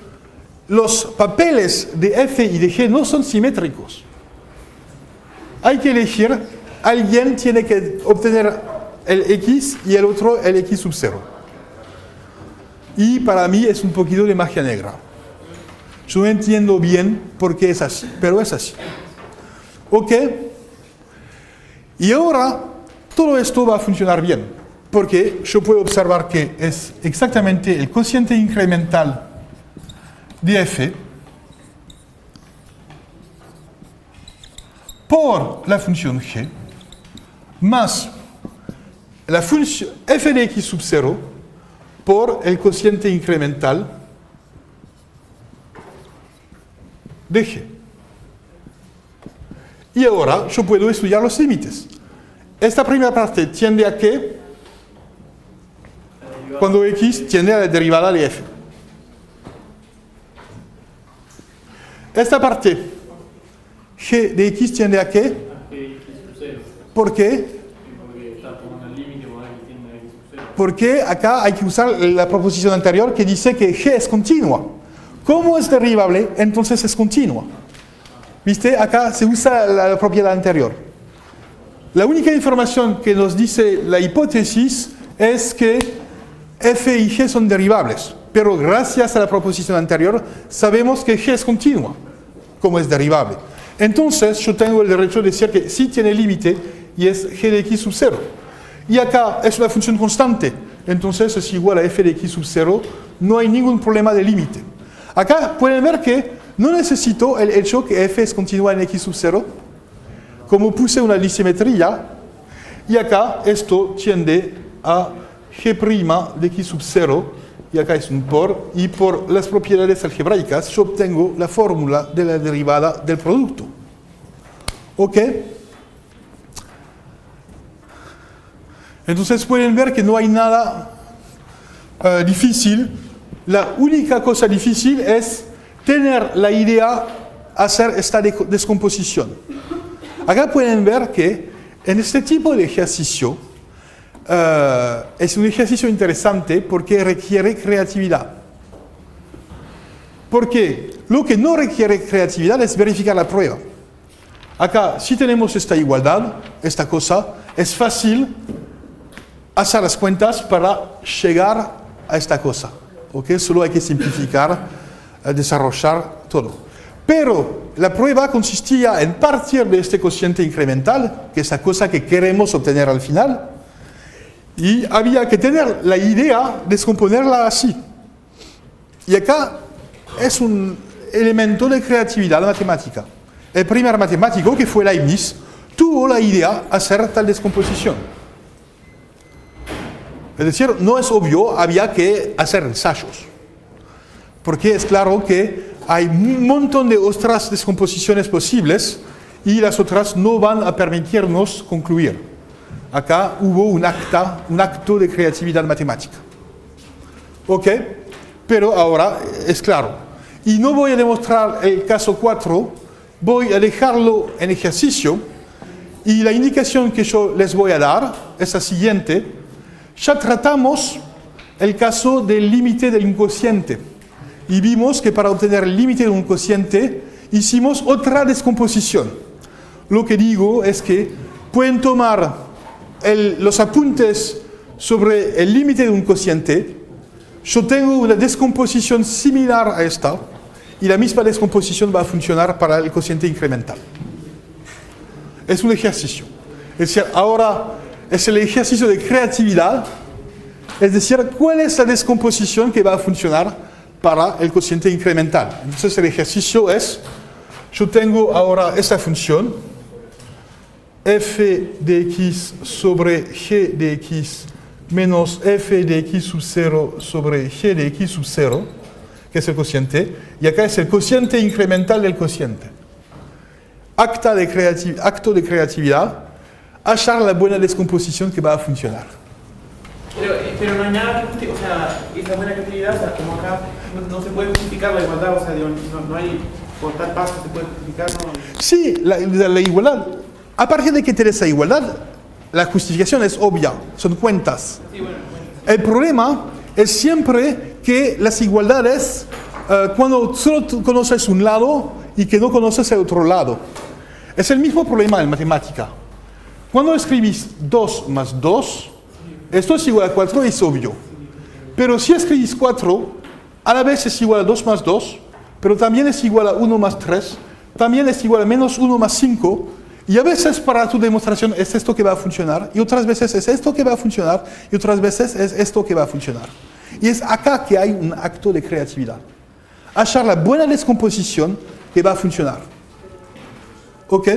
los papeles de f y de g no son simétricos. Hay que elegir, alguien tiene que obtener el x y el otro el x sub 0. Y para mí es un poquito de magia negra. Yo no entiendo bien por qué es así, pero es así. ¿Ok? Y ahora todo esto va a funcionar bien, porque yo puedo observar que es exactamente el cociente incremental de f por la función g más la función f de x sub 0 por el cociente incremental de g. Y ahora yo puedo estudiar los límites. Esta primera parte tiende a qué? Cuando x tiende a la derivada de f. Esta parte, g de x tiende a qué? ¿Por qué? Porque acá hay que usar la proposición anterior que dice que g es continua. Como es derivable, entonces es continua. ¿Viste? Acá se usa la propiedad anterior. La única información que nos dice la hipótesis es que f y g son derivables. Pero gracias a la proposición anterior, sabemos que g es continua, como es derivable. Entonces, yo tengo el derecho de decir que sí tiene límite y es g de x sub 0. Y acá es una función constante, entonces es igual a f de x sub 0, no hay ningún problema de límite. Acá pueden ver que no necesito el hecho que f es continua en x sub 0, como puse una disimetría, y acá esto tiende a g' de x sub 0, y acá es un por, y por las propiedades algebraicas yo obtengo la fórmula de la derivada del producto. ¿Ok? Entonces pueden ver que no hay nada difícil. La única cosa difícil es tener la idea hacer esta descomposición. Acá pueden ver que en este tipo de ejercicio es un ejercicio interesante porque requiere creatividad. Porque lo que no requiere creatividad es verificar la prueba. Acá, si tenemos esta igualdad, esta cosa, es fácil hacer las cuentas para llegar a esta cosa. ¿Okay? Solo hay que simplificar, desarrollar todo. Pero la prueba consistía en partir de este cociente incremental, que es la cosa que queremos obtener al final, y había que tener la idea de descomponerla así. Y acá es un elemento de creatividad matemática. El primer matemático, que fue Leibniz, tuvo la idea de hacer tal descomposición. Es decir, no es obvio, había que hacer ensayos. Porque es claro que hay un montón de otras descomposiciones posibles y las otras no van a permitirnos concluir. Acá hubo un acto de creatividad matemática. ¿Ok? Pero ahora es claro. Y no voy a demostrar el caso 4, voy a dejarlo en ejercicio y la indicación que yo les voy a dar es la siguiente. Ya tratamos el caso del límite de un cociente y vimos que para obtener el límite de un cociente hicimos otra descomposición. Lo que digo es que pueden tomar los apuntes sobre el límite de un cociente. Yo tengo una descomposición similar a esta y la misma descomposición va a funcionar para el cociente incremental. Es un ejercicio. Es decir, ahora es el ejercicio de creatividad, es decir, cuál es la descomposición que va a funcionar para el cociente incremental. Entonces el ejercicio es, yo tengo ahora esta función, f de x sobre g de x menos f de x sub 0 sobre g de x sub 0, que es el cociente, y acá es el cociente incremental del cociente. Acto de creatividad, hallar la buena descomposición que va a funcionar. Pero no hay nada que o sea, esa buena creatividad, o sea, como acá no se puede justificar la igualdad, o sea, no hay, por tal paso se puede justificar, ¿no? Sí, la igualdad. A partir de que tienes la igualdad, la justificación es obvia, son cuentas. Sí, bueno. El problema es siempre que las igualdades, cuando solo conoces un lado y que no conoces el otro lado. Es el mismo problema en matemática. Cuando escribís 2 más 2, esto es igual a 4, es obvio. Pero si escribís 4, a la vez es igual a 2 más 2, pero también es igual a 1 más 3, también es igual a menos 1 más 5, y a veces para tu demostración es esto que va a funcionar, y otras veces es esto que va a funcionar, y otras veces es esto que va a funcionar. Y es acá que hay un acto de creatividad. Hallar la buena descomposición que va a funcionar. ¿Ok?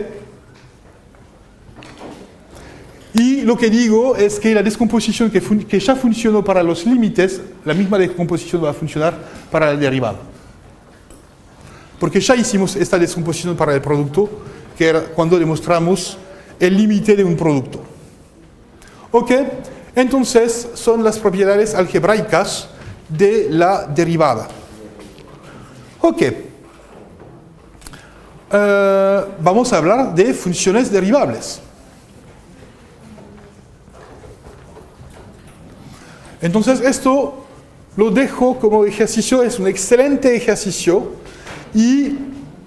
Y lo que digo es que la descomposición que ya funcionó para los límites, la misma descomposición va a funcionar para el derivado. Porque ya hicimos esta descomposición para el producto, que era cuando demostramos el límite de un producto. ¿Ok? Entonces, son las propiedades algebraicas de la derivada. Ok. Vamos a hablar de funciones derivables. Entonces, esto lo dejo como ejercicio, es un excelente ejercicio, y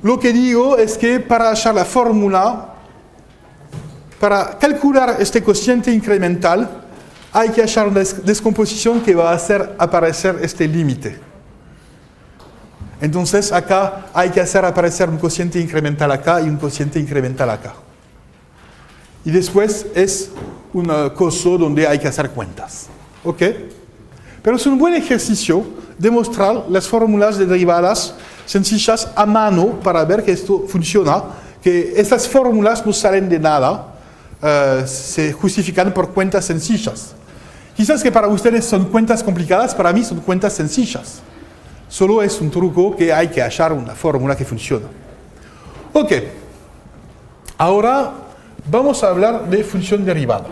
lo que digo es que para hallar la fórmula, para calcular este cociente incremental, hay que hallar una descomposición que va a hacer aparecer este límite. Entonces, acá hay que hacer aparecer un cociente incremental acá y un cociente incremental acá. Y después es un coso donde hay que hacer cuentas. ¿Ok? Pero es un buen ejercicio demostrar las fórmulas de derivadas sencillas a mano para ver que esto funciona, que estas fórmulas no salen de nada, se justifican por cuentas sencillas. Quizás que para ustedes son cuentas complicadas, para mí son cuentas sencillas. Solo es un truco que hay que hallar una fórmula que funciona. Ok. Ahora vamos a hablar de función derivada.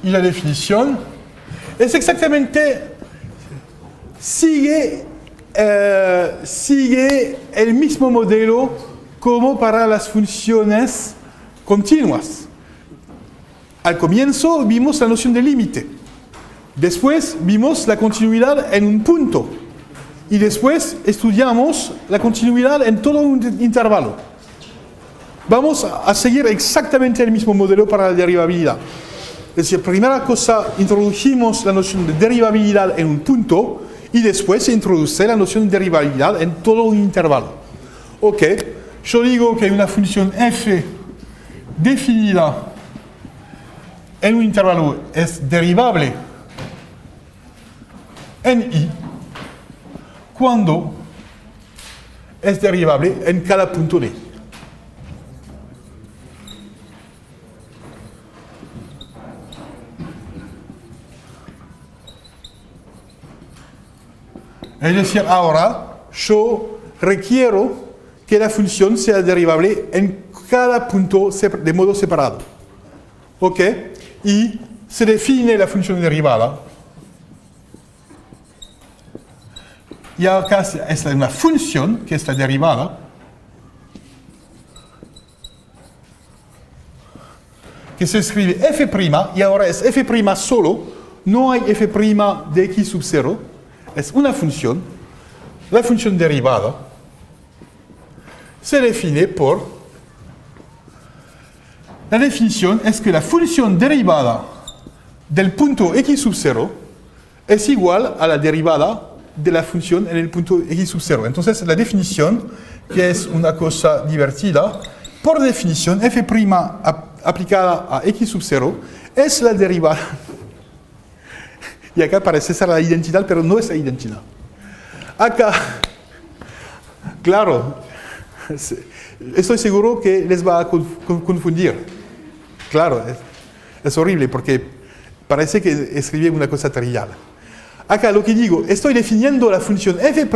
Y la definición es exactamente, sigue el mismo modelo como para las funciones continuas. Al comienzo vimos la noción de límite, después vimos la continuidad en un punto y después estudiamos la continuidad en todo un intervalo. vamos a seguir exactamente el mismo modelo para la derivabilidad. Es decir, primera cosa, introducimos la noción de derivabilidad en un punto y después se introduce la noción de derivabilidad en todo un intervalo. Ok, yo digo que una función f definida en un intervalo es derivable en i cuando es derivable en cada punto de i. Es decir, ahora yo requiero que la función sea derivable en cada punto de modo separado. ¿Ok? Y se define la función derivada. Y acá es una función que está derivada, que se escribe f' y ahora es f' solo, no hay f' de x sub 0, es una función, la función derivada se define por, la definición es que la función derivada del punto x sub 0 es igual a la derivada de la función en el punto x sub 0. Entonces la definición, que es una cosa divertida, por definición f' aplicada a x sub 0 es la derivada. Y acá parece ser la identidad, pero no es la identidad. Acá, claro, estoy seguro que les va a confundir. Claro, es horrible porque parece que escribí una cosa trivial. Acá lo que digo, estoy definiendo la función f'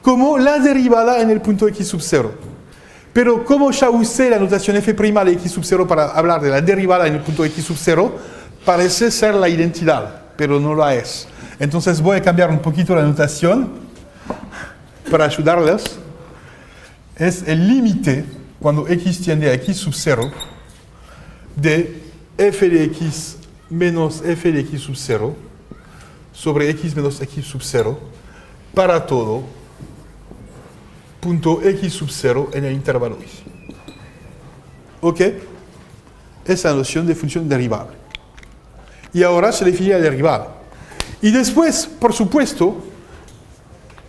como la derivada en el punto x sub 0. Pero como ya usé la notación f' de x sub 0 para hablar de la derivada en el punto x sub 0, parece ser la identidad, pero no la es. Entonces voy a cambiar un poquito la notación para ayudarles. Es el límite, cuando x tiende a x sub 0, de f de x menos f de x sub 0 sobre x menos x sub 0 para todo punto x sub 0 en el intervalo y. ¿Ok? Es la noción de función derivable. Y ahora se define la derivada. Y después, por supuesto,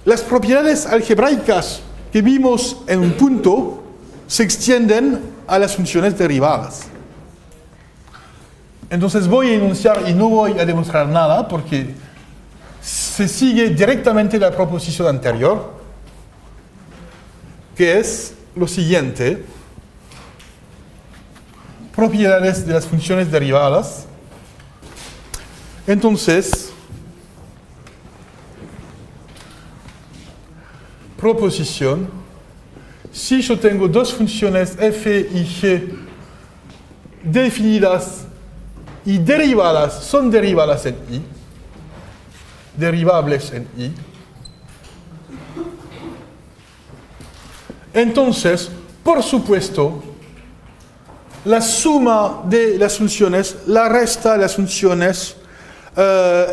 las propiedades algebraicas que vimos en un punto se extienden a las funciones derivadas. Entonces voy a enunciar y no voy a demostrar nada porque se sigue directamente la proposición anterior, que es lo siguiente: propiedades de las funciones derivadas. Entonces, proposición, si yo tengo dos funciones f y g definidas y derivadas, son derivadas en i, derivables en i, entonces, por supuesto, la suma de las funciones, la resta de las funciones,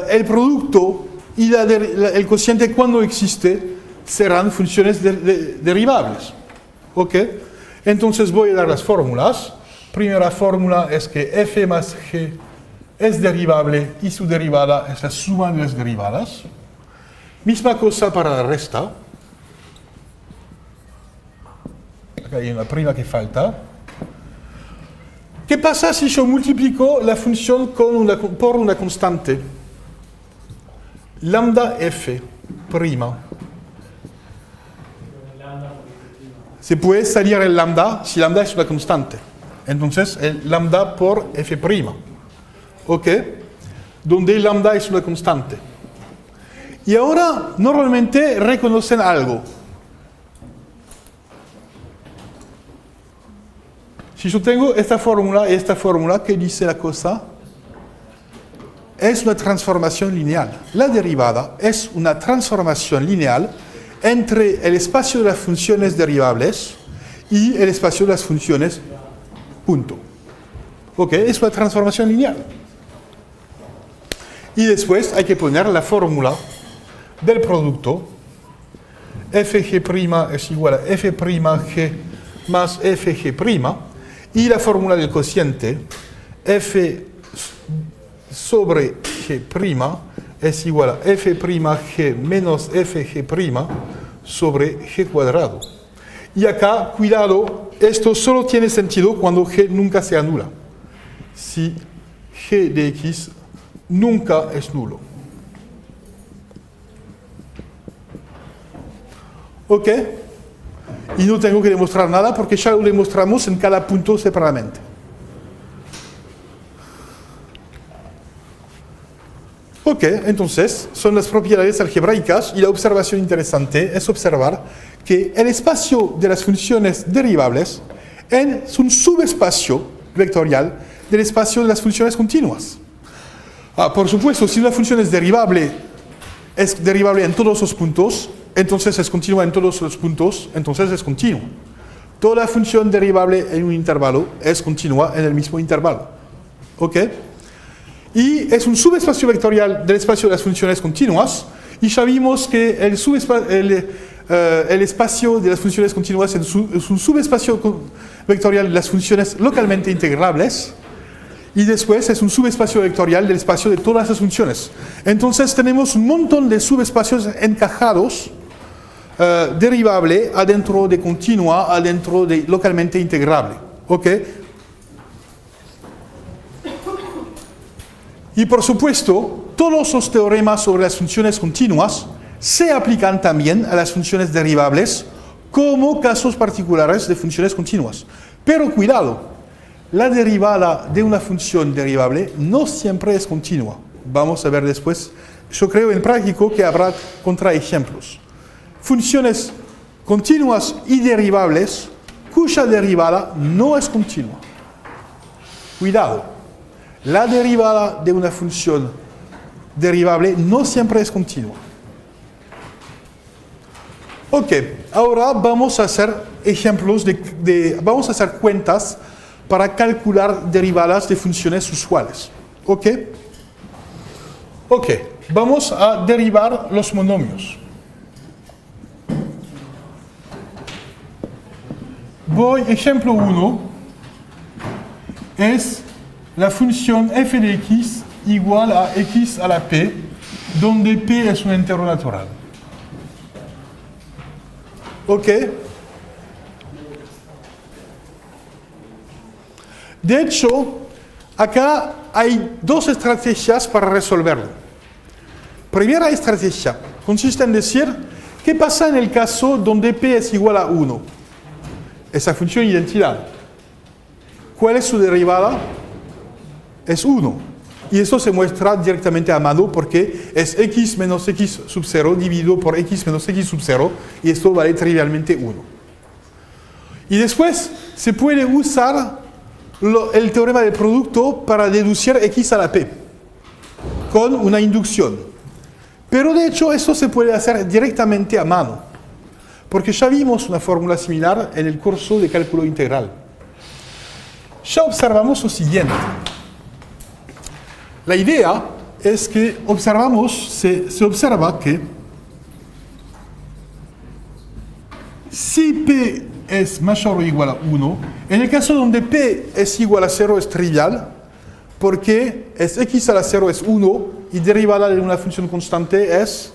el producto y el cociente cuando existe serán funciones derivables. ¿Ok? Entonces voy a dar las fórmulas. Primera fórmula es que f más g es derivable y su derivada es la suma de las derivadas. Misma cosa para la resta. Acá hay una prima que falta. ¿Qué pasa si yo multiplico la función por una constante? Lambda f prima. Se puede salir el lambda si lambda es una constante. Entonces, el lambda por f'. ¿Ok? Donde lambda es una constante. Y ahora, normalmente reconocen algo. Si yo tengo esta fórmula y esta fórmula, ¿qué dice la cosa? Es una transformación lineal. La derivada es una transformación lineal entre el espacio de las funciones derivables y el espacio de las funciones punto. ¿Ok? Es una transformación lineal. Y después hay que poner la fórmula del producto. Fg' es igual a f'g más fg', y la fórmula del cociente, f sobre g' es igual a f'g menos fg' sobre g cuadrado. Y acá, cuidado, esto solo tiene sentido cuando g nunca se anula. Si g de x nunca es nulo. ¿Ok? Y no tengo que demostrar nada porque ya lo demostramos en cada punto separadamente. Ok, entonces son las propiedades algebraicas y la observación interesante es observar que el espacio de las funciones derivables es un subespacio vectorial del espacio de las funciones continuas. Por supuesto, si una función es derivable en todos los puntos, entonces es continua en todos los puntos, entonces es continua. Toda función derivable en un intervalo es continua en el mismo intervalo. ¿Ok? Y es un subespacio vectorial del espacio de las funciones continuas, y ya vimos que el espacio de las funciones continuas es un subespacio vectorial de las funciones localmente integrables, y después es un subespacio vectorial del espacio de todas las funciones. Entonces tenemos un montón de subespacios encajados, derivable adentro de continua, adentro de localmente integrable. ¿Ok? Y por supuesto, todos los teoremas sobre las funciones continuas se aplican también a las funciones derivables como casos particulares de funciones continuas. Pero cuidado, la derivada de una función derivable no siempre es continua. Vamos a ver después. Yo creo en práctico que habrá contraejemplos. Funciones continuas y derivables cuya derivada no es continua. Cuidado. La derivada de una función derivable no siempre es continua. Ok, ahora vamos a hacer ejemplos vamos a hacer cuentas para calcular derivadas de funciones usuales. Ok, vamos a derivar los monomios. Ejemplo 1 es la función f de x igual a x a la p, donde p es un entero natural. ¿Ok? De hecho, acá hay dos estrategias para resolverlo. Primera estrategia consiste en decir, ¿qué pasa en el caso donde p es igual a 1? Esa función identidad. ¿Cuál es su derivada? Es 1. Y eso se muestra directamente a mano porque es x menos x sub 0 dividido por x menos x sub 0, y esto vale trivialmente 1. Y después se puede usar el teorema del producto para deducir x a la p con una inducción. Pero de hecho esto se puede hacer directamente a mano, porque ya vimos una fórmula similar en el curso de cálculo integral. Ya observamos lo siguiente. La idea es que se observa que si p es mayor o igual a 1, en el caso donde p es igual a 0 es trivial, porque es x a la 0 es 1 y derivada de una función constante es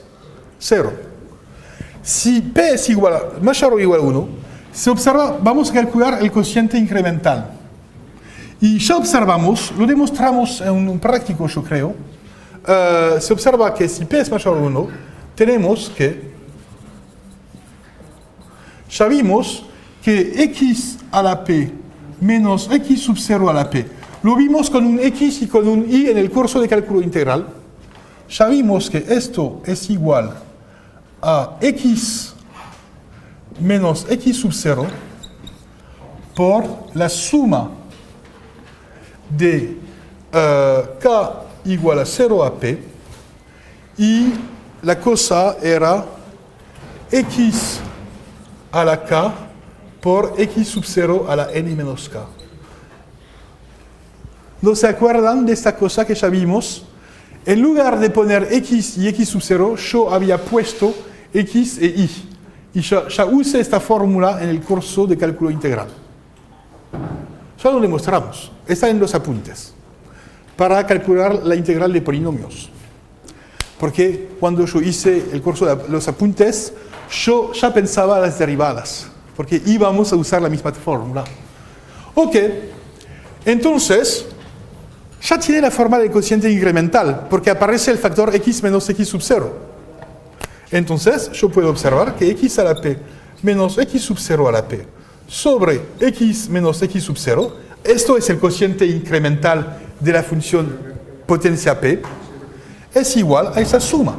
0. Si p es mayor o igual a 1, se observa, vamos a calcular el cociente incremental. Y ya observamos, lo demostramos en un práctico, yo creo, se observa que si p es mayor a 1, tenemos que, ya vimos que x a la p menos x sub 0 a la p, lo vimos con un x y con un y en el curso de cálculo integral, ya vimos que esto es igual a x menos x sub 0 por la suma de k igual a 0 a p, y la cosa era x a la k por x sub 0 a la n menos k. ¿No se acuerdan de esta cosa que ya vimos? En lugar de poner x y x sub 0, yo había puesto x e y. y ya usé esta fórmula en el curso de cálculo integral. Ya lo demostramos, está en los apuntes, para calcular la integral de polinomios. Porque cuando yo hice el curso de los apuntes, yo ya pensaba las derivadas, porque íbamos a usar la misma fórmula. Ok, entonces, ya tiene la forma del cociente incremental, porque aparece el factor x menos x sub 0. Entonces, yo puedo observar que x a la p menos x sub 0 a la p sobre x menos x sub 0, esto es el cociente incremental de la función potencia p, es igual a esa suma.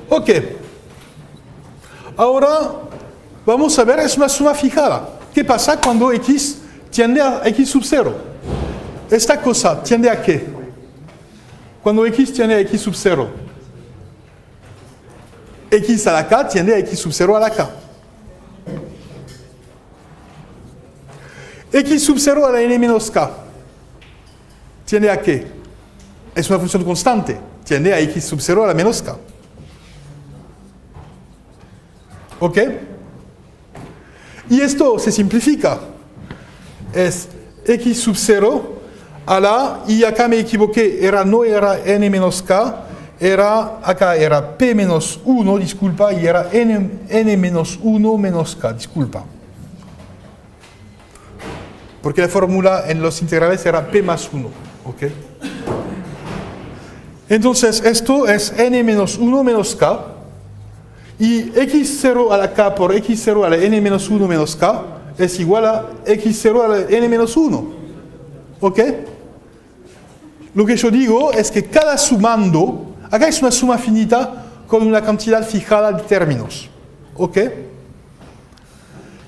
Ok. Ahora, vamos a ver, es una suma fijada. ¿Qué pasa cuando x tiende a x sub 0? Esta cosa tiende a qué? Cuando x tiende a x sub 0. X a la k tiende a x sub 0 a la k. X sub 0 a la n menos k. ¿Tiende a qué? Es una función constante. Tiende a x sub 0 a la menos k. ¿Ok? Y esto se simplifica. Es x sub 0 a la, y acá me equivoqué, no era n menos k, acá era p menos 1, disculpa, y era n menos 1 menos k, disculpa. Porque la fórmula en los integrales era p más 1. ¿Ok? Entonces, esto es n menos 1 menos k, y x0 a la k por x0 a la n menos 1 menos k es igual a x0 a la n menos 1. ¿Ok? Lo que yo digo es que cada sumando, acá es una suma finita con una cantidad fijada de términos. ¿Ok?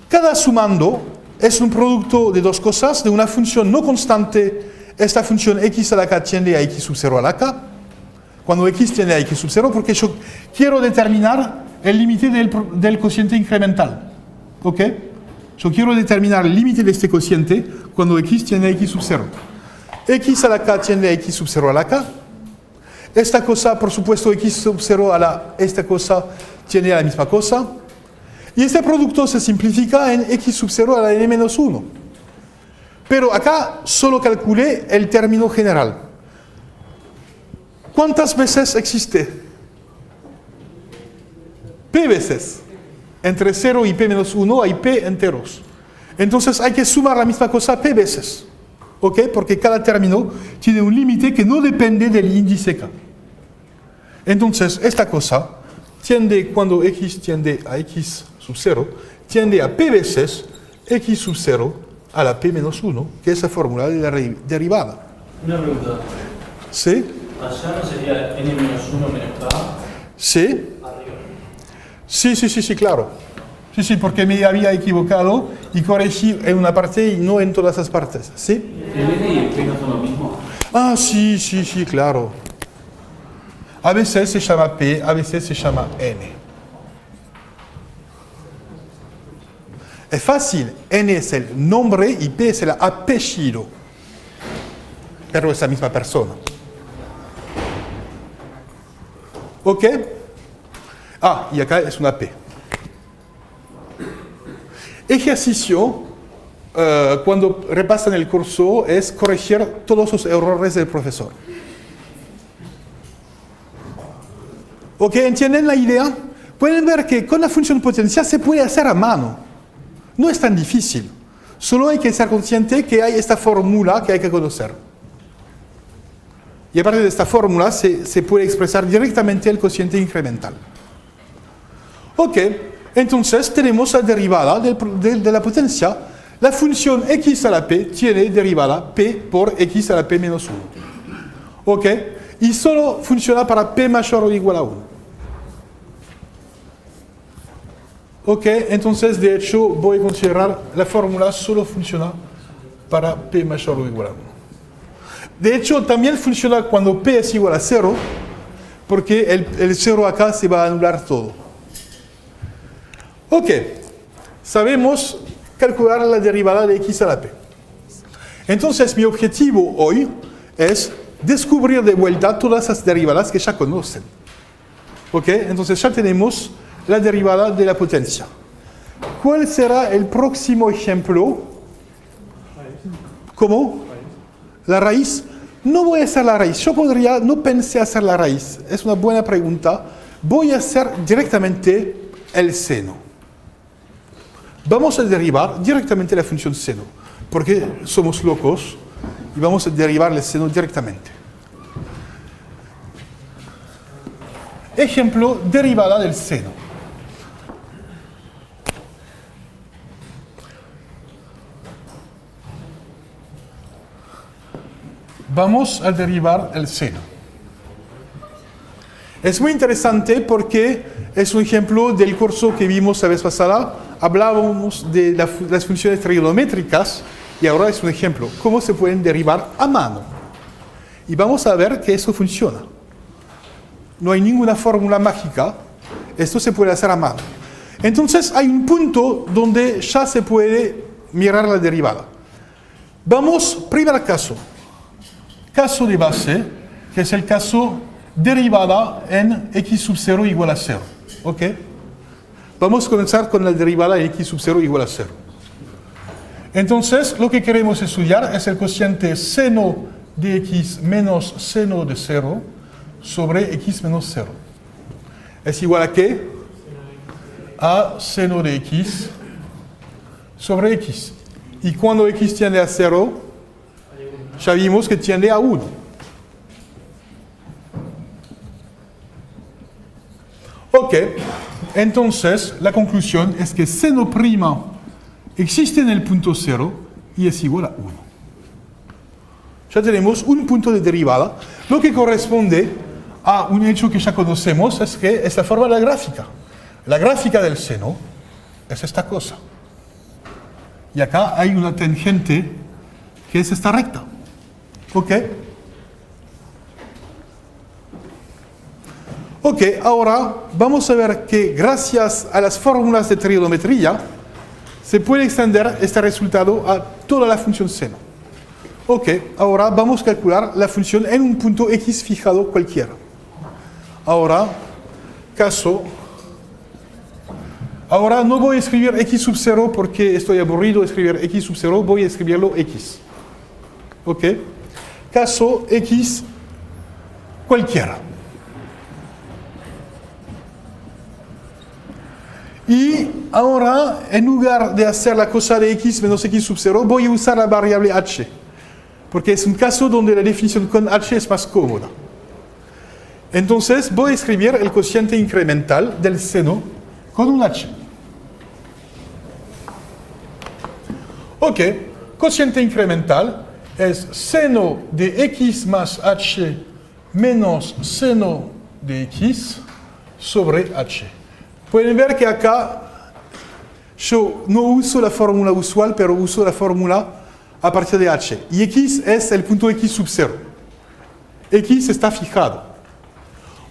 Cada sumando es un producto de dos cosas, de una función no constante, esta función x a la k tiende a x sub 0 a la k, cuando x tiende a x sub 0, porque yo quiero determinar el límite del cociente incremental. ¿Ok? Yo quiero determinar el límite de este cociente cuando x tiende a x sub 0. X a la k tiende a x sub 0 a la k. Esta cosa, por supuesto, x sub 0 a la esta cosa tiende a la misma cosa. Y este producto se simplifica en x sub 0 a la n menos 1. Pero acá solo calculé el término general. ¿Cuántas veces existe? P veces. Entre 0 y p menos 1 hay p enteros. Entonces hay que sumar la misma cosa p veces. ¿Ok? Porque cada término tiene un límite que no depende del índice k. Entonces esta cosa tiende, cuando x tiende a x sub 0, tiende a p veces x sub 0 a la p menos 1, que es la fórmula de la derivada. Una pregunta. ¿Sí? ¿Allá no sería n menos 1 menos k? ¿Sí? Arriba. Sí, claro. Sí, porque me había equivocado y corregí en una parte y no en todas las partes. ¿Sí? ¿El n y el p no son lo mismo? Ah, sí, claro. A veces se llama P, a veces se llama N. Es fácil, N es el nombre y P es el apellido. Pero es la misma persona. ¿Ok? Ah, y acá es una P. Ejercicio, cuando repasan el curso, es corregir todos los errores del profesor. ¿Ok? ¿Entienden la idea? Pueden ver que con la función potencial se puede hacer a mano. No es tan difícil. Solo hay que ser consciente que hay esta fórmula que hay que conocer. Y aparte de esta fórmula se puede expresar directamente el cociente incremental. Ok, entonces tenemos la derivada de la potencia. La función x a la p tiene derivada p por x a la p menos 1. Ok, y solo funciona para p mayor o igual a 1. Ok, entonces de hecho voy a considerar la fórmula solo funciona para p mayor o igual a 1. De hecho también funciona cuando p es igual a 0, porque el 0 acá se va a anular todo. Ok, sabemos calcular la derivada de x a la p. Entonces mi objetivo hoy es descubrir de vuelta todas las derivadas que ya conocen. ¿Ok? Entonces ya tenemos la derivada de la potencia. ¿Cuál será el próximo ejemplo? ¿Cómo? La raíz. No voy a hacer la raíz. No pensé hacer la raíz. Es una buena pregunta. Voy a hacer directamente el seno. Vamos a derivar directamente la función seno, porque somos locos y vamos a derivar el seno directamente. Ejemplo, derivada del seno. Vamos a derivar el seno. Es muy interesante porque es un ejemplo del curso que vimos la vez pasada. Hablábamos de las funciones trigonométricas y ahora es un ejemplo. Cómo se pueden derivar a mano. Y vamos a ver que eso funciona. No hay ninguna fórmula mágica. Esto se puede hacer a mano. Entonces hay un punto donde ya se puede mirar la derivada. Vamos, primer caso. Caso de base, que es el caso derivada en x sub 0 igual a 0. ¿Ok? Vamos a comenzar con la derivada en x sub 0 igual a 0. Entonces, lo que queremos estudiar es el cociente seno de x menos seno de 0 sobre x menos 0. ¿Es igual a qué? A seno de x sobre x. Y cuando x tiende a 0, ya vimos que tiende a 1. Ok, entonces la conclusión es que seno prima existe en el punto 0 y es igual a 1. Ya tenemos un punto de derivada, lo que corresponde a un hecho que ya conocemos, es que es la forma de la gráfica. La gráfica del seno es esta cosa. Y acá hay una tangente que es esta recta. ¿Ok? Ok, ahora vamos a ver que gracias a las fórmulas de trigonometría se puede extender este resultado a toda la función seno. Ok, ahora vamos a calcular la función en un punto x fijado cualquiera. Ahora, ahora no voy a escribir x sub 0 porque estoy aburrido de escribir x sub 0, voy a escribirlo x. Ok, caso x cualquiera. Y ahora, en lugar de hacer la cosa de x menos x sub 0, voy a usar la variable h. Porque es un caso donde la definición con h es más cómoda. Entonces, voy a escribir el cociente incremental del seno con un h. Ok, cociente incremental es seno de x más h menos seno de x sobre h. Pueden ver que acá yo no uso la fórmula usual, pero uso la fórmula a partir de h. Y x es el punto x sub 0. X está fijado.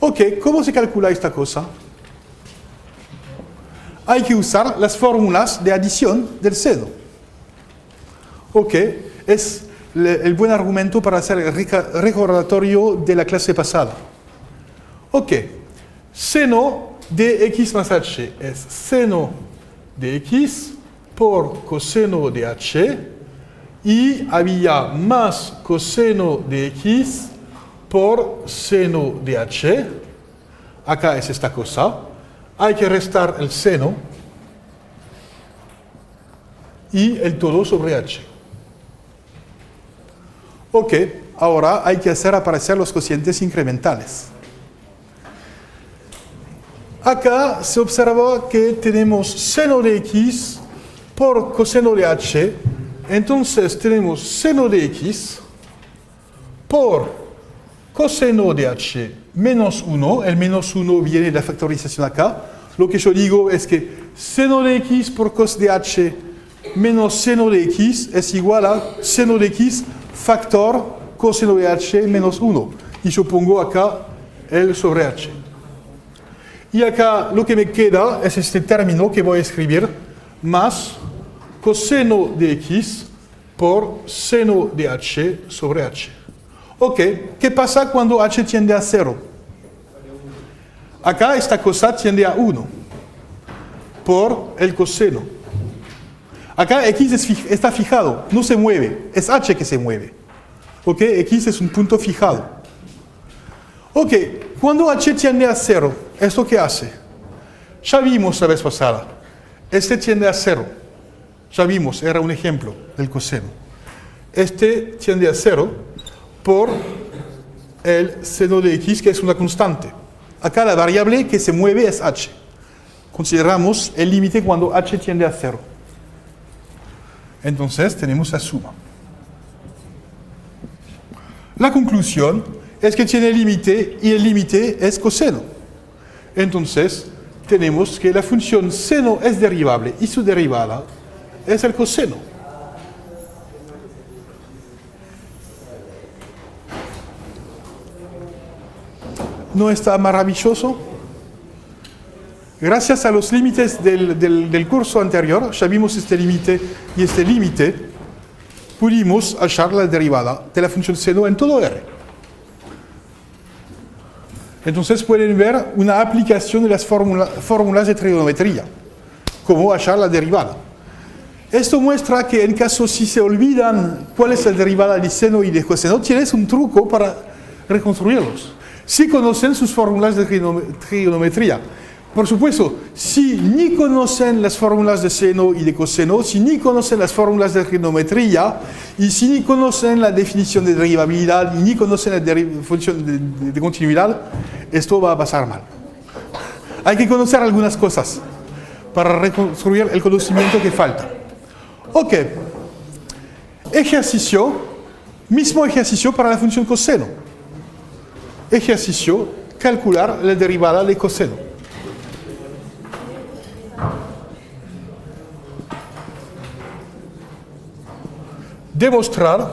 Ok, ¿cómo se calcula esta cosa? Hay que usar las fórmulas de adición del seno. Ok, es el buen argumento para hacer el recordatorio de la clase pasada. Ok, seno de x más h es seno de x por coseno de h y había más coseno de x por seno de h. Acá es esta cosa. Hay que restar el seno y el todo sobre h. Ok, ahora hay que hacer aparecer los cocientes incrementales. Acá se observa que tenemos seno de x por coseno de h. Entonces tenemos seno de x por coseno de h menos 1. El menos 1 viene de la factorización acá. Lo que yo digo es que seno de x por cos de h menos seno de x es igual a seno de x factor coseno de h menos 1. Y yo pongo acá el sobre h. Y acá lo que me queda es este término que voy a escribir más coseno de x por seno de h sobre h. Ok, ¿qué pasa cuando h tiende a 0? Acá esta cosa tiende a 1 por el coseno. Acá x está fijado, no se mueve, es h que se mueve. Ok, x es un punto fijado. Ok, cuando h tiende a 0, ¿esto qué hace? Ya vimos la vez pasada, este tiende a 0. Ya vimos, era un ejemplo del coseno. Este tiende a 0 por el seno de x, que es una constante. Acá la variable que se mueve es h. Consideramos el límite cuando h tiende a 0. Entonces tenemos la suma. La conclusión es que tiene límite y el límite es coseno. Entonces tenemos que la función seno es derivable y su derivada es el coseno. ¿No está maravilloso? Gracias a los límites del curso anterior, ya vimos este límite y este límite, pudimos hallar la derivada de la función seno en todo R. Entonces pueden ver una aplicación de las fórmulas de trigonometría, cómo hallar la derivada. Esto muestra que en caso si se olvidan cuál es la derivada de seno y de coseno, tienes un truco para reconstruirlos. Si conocen sus fórmulas de trigonometría. Por supuesto, si ni conocen las fórmulas de seno y de coseno, si ni conocen las fórmulas de trigonometría, y si ni conocen la definición de derivabilidad, y ni conocen la función de continuidad, esto va a pasar mal. Hay que conocer algunas cosas para reconstruir el conocimiento que falta. Ok. Ejercicio, mismo ejercicio para la función coseno. Ejercicio, calcular la derivada de coseno. Demostrar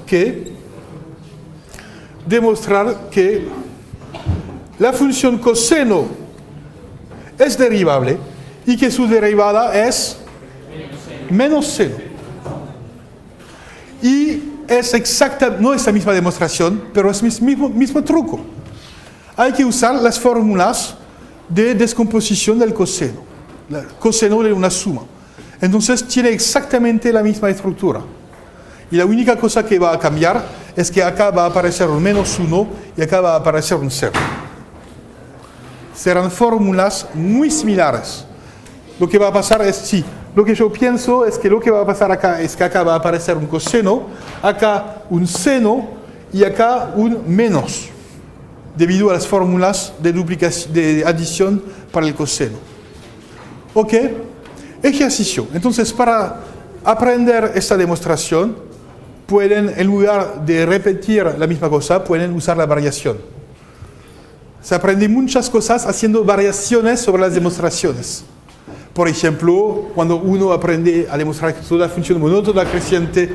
que la función coseno es derivable y que su derivada es menos seno. Y es exacta, no es la misma demostración, pero es el mismo truco. Hay que usar las fórmulas de descomposición del coseno. El coseno de una suma. Entonces tiene exactamente la misma estructura. Y la única cosa que va a cambiar es que acá va a aparecer un menos 1 y acá va a aparecer un 0. Serán fórmulas muy similares. Lo que va a pasar es, sí, lo que yo pienso es que lo que va a pasar acá es que acá va a aparecer un coseno, acá un seno y acá un menos, debido a las fórmulas de adición para el coseno. ¿Ok? Ejercicio. Entonces, para aprender esta demostración, pueden, en lugar de repetir la misma cosa, pueden usar la variación. Se aprenden muchas cosas haciendo variaciones sobre las demostraciones. Por ejemplo, cuando uno aprende a demostrar que toda función monótona creciente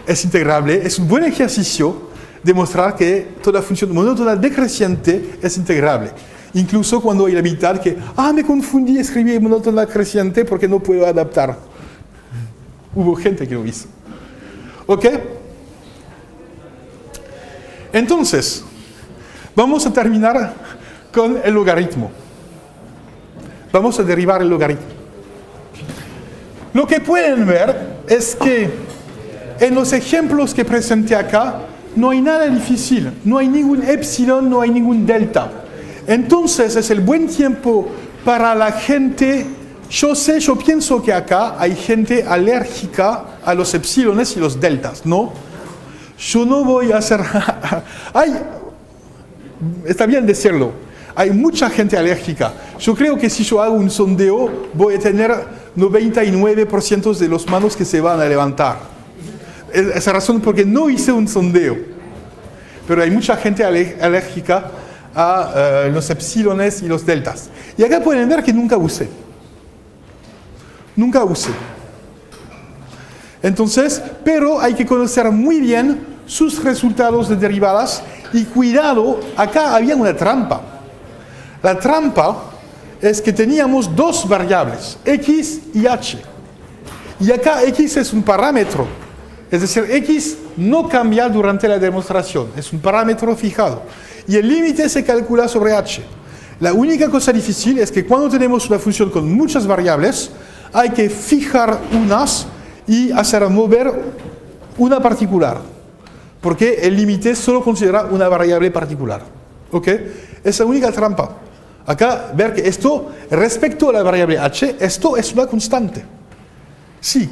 es integrable, es un buen ejercicio demostrar que toda función monótona decreciente es integrable. Incluso cuando hay la mitad que, me confundí, escribí monótona creciente porque no puedo adaptar. Hubo gente que lo hizo. ¿Ok? Entonces, vamos a terminar con el logaritmo. Vamos a derivar el logaritmo. Lo que pueden ver es que en los ejemplos que presenté acá no hay nada difícil, no hay ningún epsilon, no hay ningún delta. Entonces es el buen tiempo para la gente. Yo pienso que acá hay gente alérgica a los epsilones y los deltas, ¿no? Yo no voy a hacer... está bien decirlo, hay mucha gente alérgica. Yo creo que si yo hago un sondeo, voy a tener 99% de los manos que se van a levantar. Esa razón porque no hice un sondeo. Pero hay mucha gente alérgica a los epsilones y los deltas. Y acá pueden ver que nunca usé. Nunca usé. Entonces, pero hay que conocer muy bien sus resultados de derivadas y cuidado, acá había una trampa. La trampa es que teníamos dos variables, x y h. Y acá x es un parámetro. Es decir, x no cambia durante la demostración, es un parámetro fijado. Y el límite se calcula sobre h. La única cosa difícil es que cuando tenemos una función con muchas variables, hay que fijar unas y hacer mover una particular. Porque el límite solo considera una variable particular. ¿Ok? Es la única trampa. Acá, ver que esto, respecto a la variable h, esto es una constante. Sí.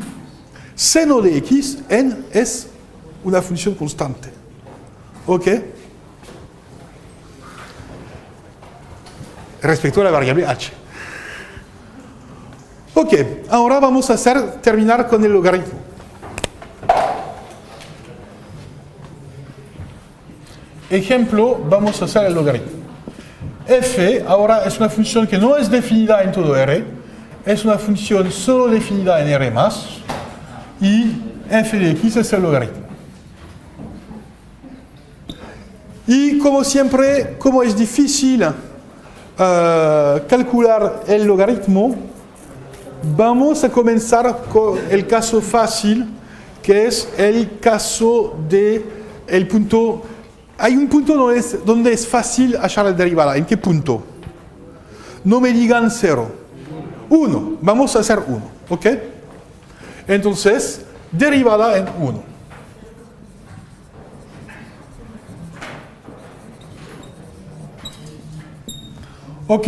Seno de x en es una función constante. ¿Ok? Respecto a la variable h. Ok, ahora vamos a terminar con el logaritmo. Ejemplo, vamos a hacer el logaritmo. F ahora es una función que no es definida en todo R, es una función solo definida en R+, y f de x es el logaritmo. Y como siempre, como es difícil calcular el logaritmo, vamos a comenzar con el caso fácil, que es el caso de el punto. Hay un punto donde es fácil hallar la derivada. ¿En qué punto? No me digan 0. 1. Vamos a hacer 1. ¿Ok? Entonces, derivada en 1. ¿Ok?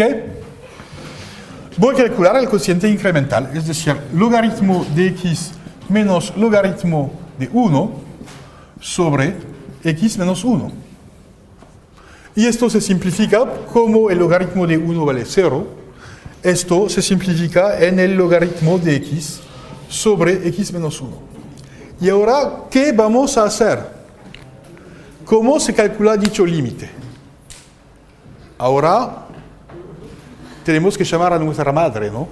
Voy a calcular el cociente incremental, es decir, logaritmo de x menos logaritmo de 1 sobre x menos 1. Y esto se simplifica como el logaritmo de 1 vale 0. Esto se simplifica en el logaritmo de x sobre x menos 1. Y ahora, ¿qué vamos a hacer? ¿Cómo se calcula dicho límite? Ahora tenemos que llamar a nuestra madre, ¿no?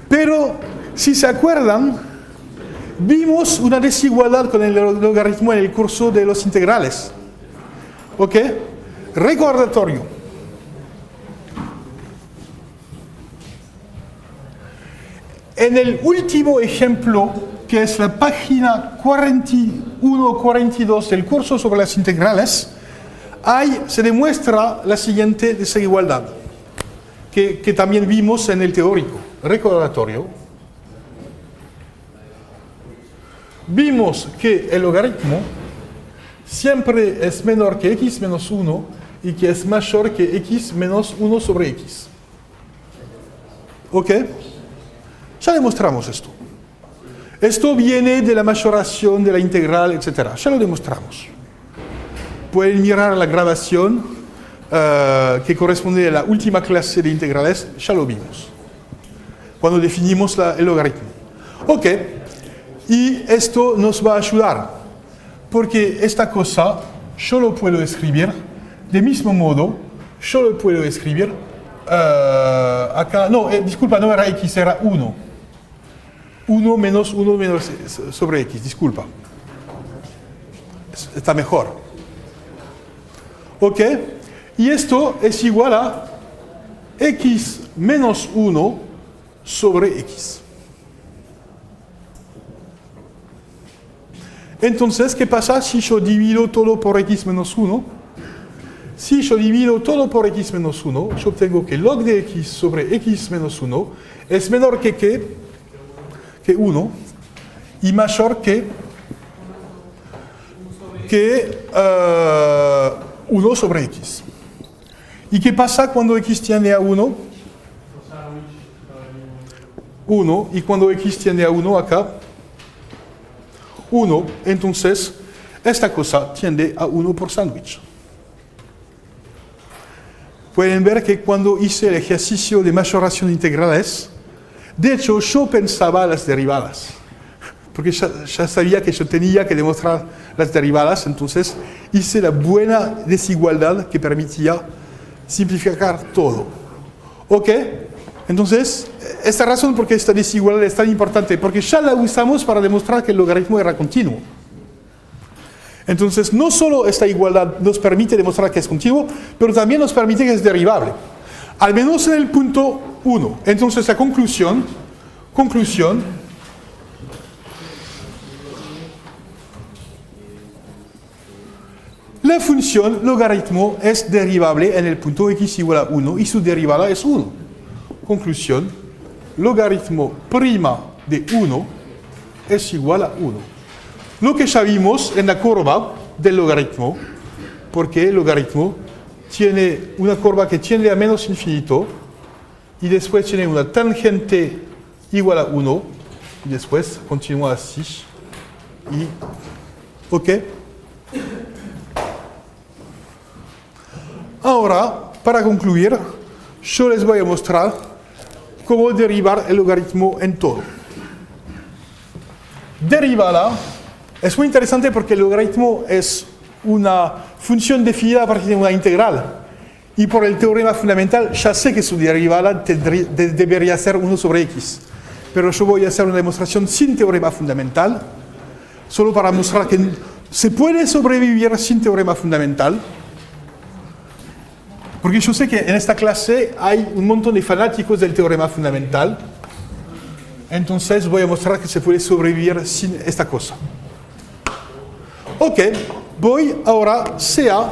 Pero, si se acuerdan, vimos una desigualdad con el logaritmo en el curso de los integrales. ¿Ok? Recordatorio. En el último ejemplo, que es la página 41-42 del curso sobre las integrales, se demuestra la siguiente desigualdad, que también vimos en el teórico. Recordatorio. Vimos que el logaritmo siempre es menor que x menos 1 y que es mayor que x menos 1 sobre x. ¿Ok? Ya demostramos esto. Esto viene de la mayoración de la integral, etc. Ya lo demostramos. Pueden mirar la grabación que corresponde a la última clase de integrales, ya lo vimos, cuando definimos el logaritmo. Ok, y esto nos va a ayudar, porque esta cosa yo lo puedo escribir del mismo modo, yo lo puedo escribir acá, no, disculpa, no era x, era 1. 1 menos 1 menos sobre x, disculpa. Está mejor. ¿Ok? Y esto es igual a x menos 1 sobre x. Entonces, ¿qué pasa si yo divido todo por x menos 1? Si yo divido todo por x menos 1, yo obtengo que log de x sobre x menos 1 es menor que 1 y mayor que 1 sobre x. ¿Y qué pasa cuando x tiende a 1? 1. Y cuando x tiende a 1 acá, 1. Entonces, esta cosa tiende a 1 por sándwich. Pueden ver que cuando hice el ejercicio de mayoración de integrales, de hecho, yo pensaba las derivadas. Porque ya sabía que yo tenía que demostrar las derivadas, entonces hice la buena desigualdad que permitía simplificar todo. ¿Ok? Entonces, esta razón por qué esta desigualdad es tan importante, porque ya la usamos para demostrar que el logaritmo era continuo. Entonces, no solo esta igualdad nos permite demostrar que es continuo, pero también nos permite que es derivable. Al menos en el punto 1. Entonces, la conclusión La función logaritmo es derivable en el punto x igual a 1 y su derivada es 1. Conclusión, logaritmo prima de 1 es igual a 1. Lo que ya vimos en la curva del logaritmo, porque el logaritmo tiene una curva que tiende a menos infinito y después tiene una tangente igual a 1 y después continúa así. ¿Ok? Ahora, para concluir, yo les voy a mostrar cómo derivar el logaritmo en todo. Derivada es muy interesante porque el logaritmo es una función definida a partir de una integral. Y por el teorema fundamental ya sé que su derivada debería ser 1 sobre x. Pero yo voy a hacer una demostración sin teorema fundamental, solo para mostrar que se puede sobrevivir sin teorema fundamental. Porque yo sé que en esta clase hay un montón de fanáticos del teorema fundamental. Entonces voy a mostrar que se puede sobrevivir sin esta cosa. Ok, voy ahora sea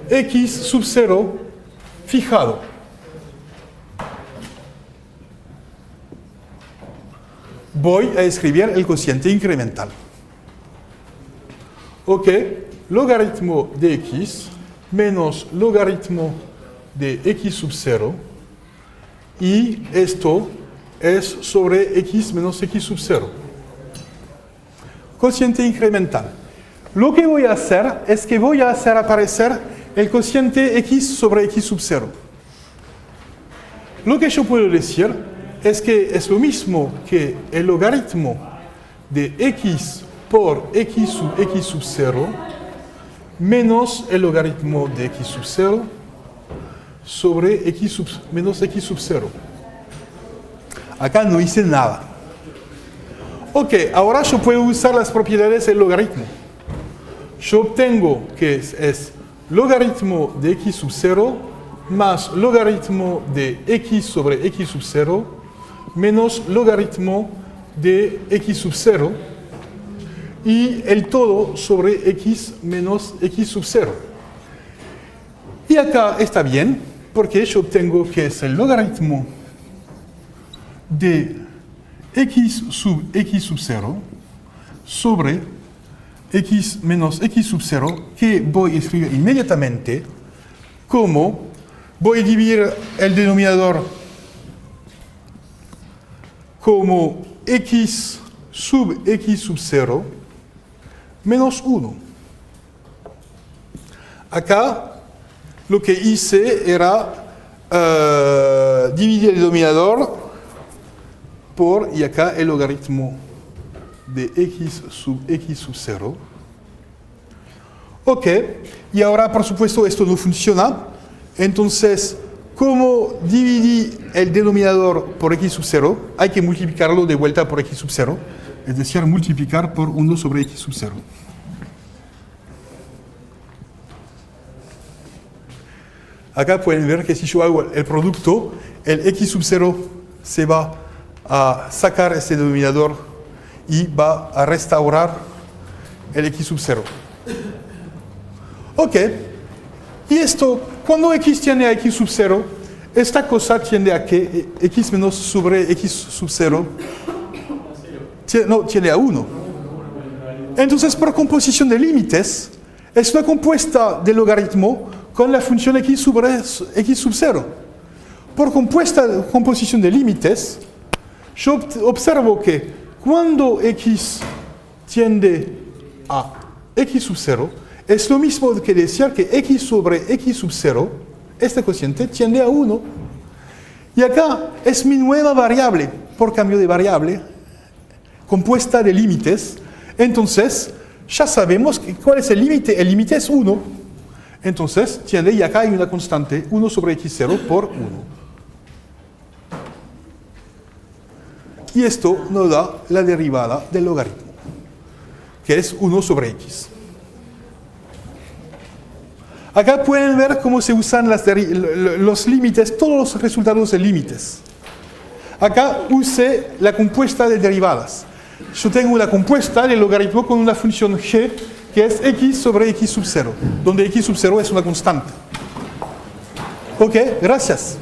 x sub 0 fijado. Voy a escribir el cociente incremental. Ok, logaritmo de x menos logaritmo de x sub 0 y esto es sobre x menos x sub 0. Cociente incremental. Lo que voy a hacer es que voy a hacer aparecer el cociente x sobre x sub 0. Lo que yo puedo decir es que es lo mismo que el logaritmo de x por x sub 0 menos el logaritmo de x sub 0 sobre menos x sub 0. Acá no hice nada. Ok, ahora yo puedo usar las propiedades del logaritmo. Yo obtengo que es logaritmo de x sub 0 más logaritmo de x sobre x sub 0 menos logaritmo de x sub 0 y el todo sobre x menos x sub 0. Y acá está bien, porque yo obtengo que es el logaritmo de x sub 0 sobre x menos x sub 0, que voy a escribir inmediatamente como voy a dividir el denominador como x sub 0 menos 1. Acá lo que hice era dividir el denominador por, y acá el logaritmo de x sub 0. Ok, y ahora por supuesto esto no funciona. Entonces, como dividí el denominador por x sub 0, hay que multiplicarlo de vuelta por x sub 0, es decir, multiplicar por 1 sobre x sub 0. Acá pueden ver que si yo hago el producto, el x sub 0 se va a sacar este denominador y va a restaurar el x sub 0. Ok, y esto, cuando x tiende a x sub 0, esta cosa tiende a que x menos sobre x sub 0 tiende a 1. Entonces, por composición de límites, es una compuesta de logaritmo con la función x sobre x sub 0. Por composición de límites, yo observo que cuando x tiende a x sub 0, es lo mismo que decir que x sobre x sub 0, este cociente tiende a 1. Y acá es mi nueva variable, por cambio de variable, compuesta de límites. Entonces, ya sabemos cuál es el límite. El límite es 1. Entonces, tiende, y acá hay una constante, 1 sobre x0 por 1. Y esto nos da la derivada del logaritmo, que es 1 sobre x. Acá pueden ver cómo se usan los límites, todos los resultados de límites. Acá usé la compuesta de derivadas. yo tengo una compuesta de logaritmo con una función g que es x sobre x sub 0, donde x sub 0 es una constante. Ok, gracias.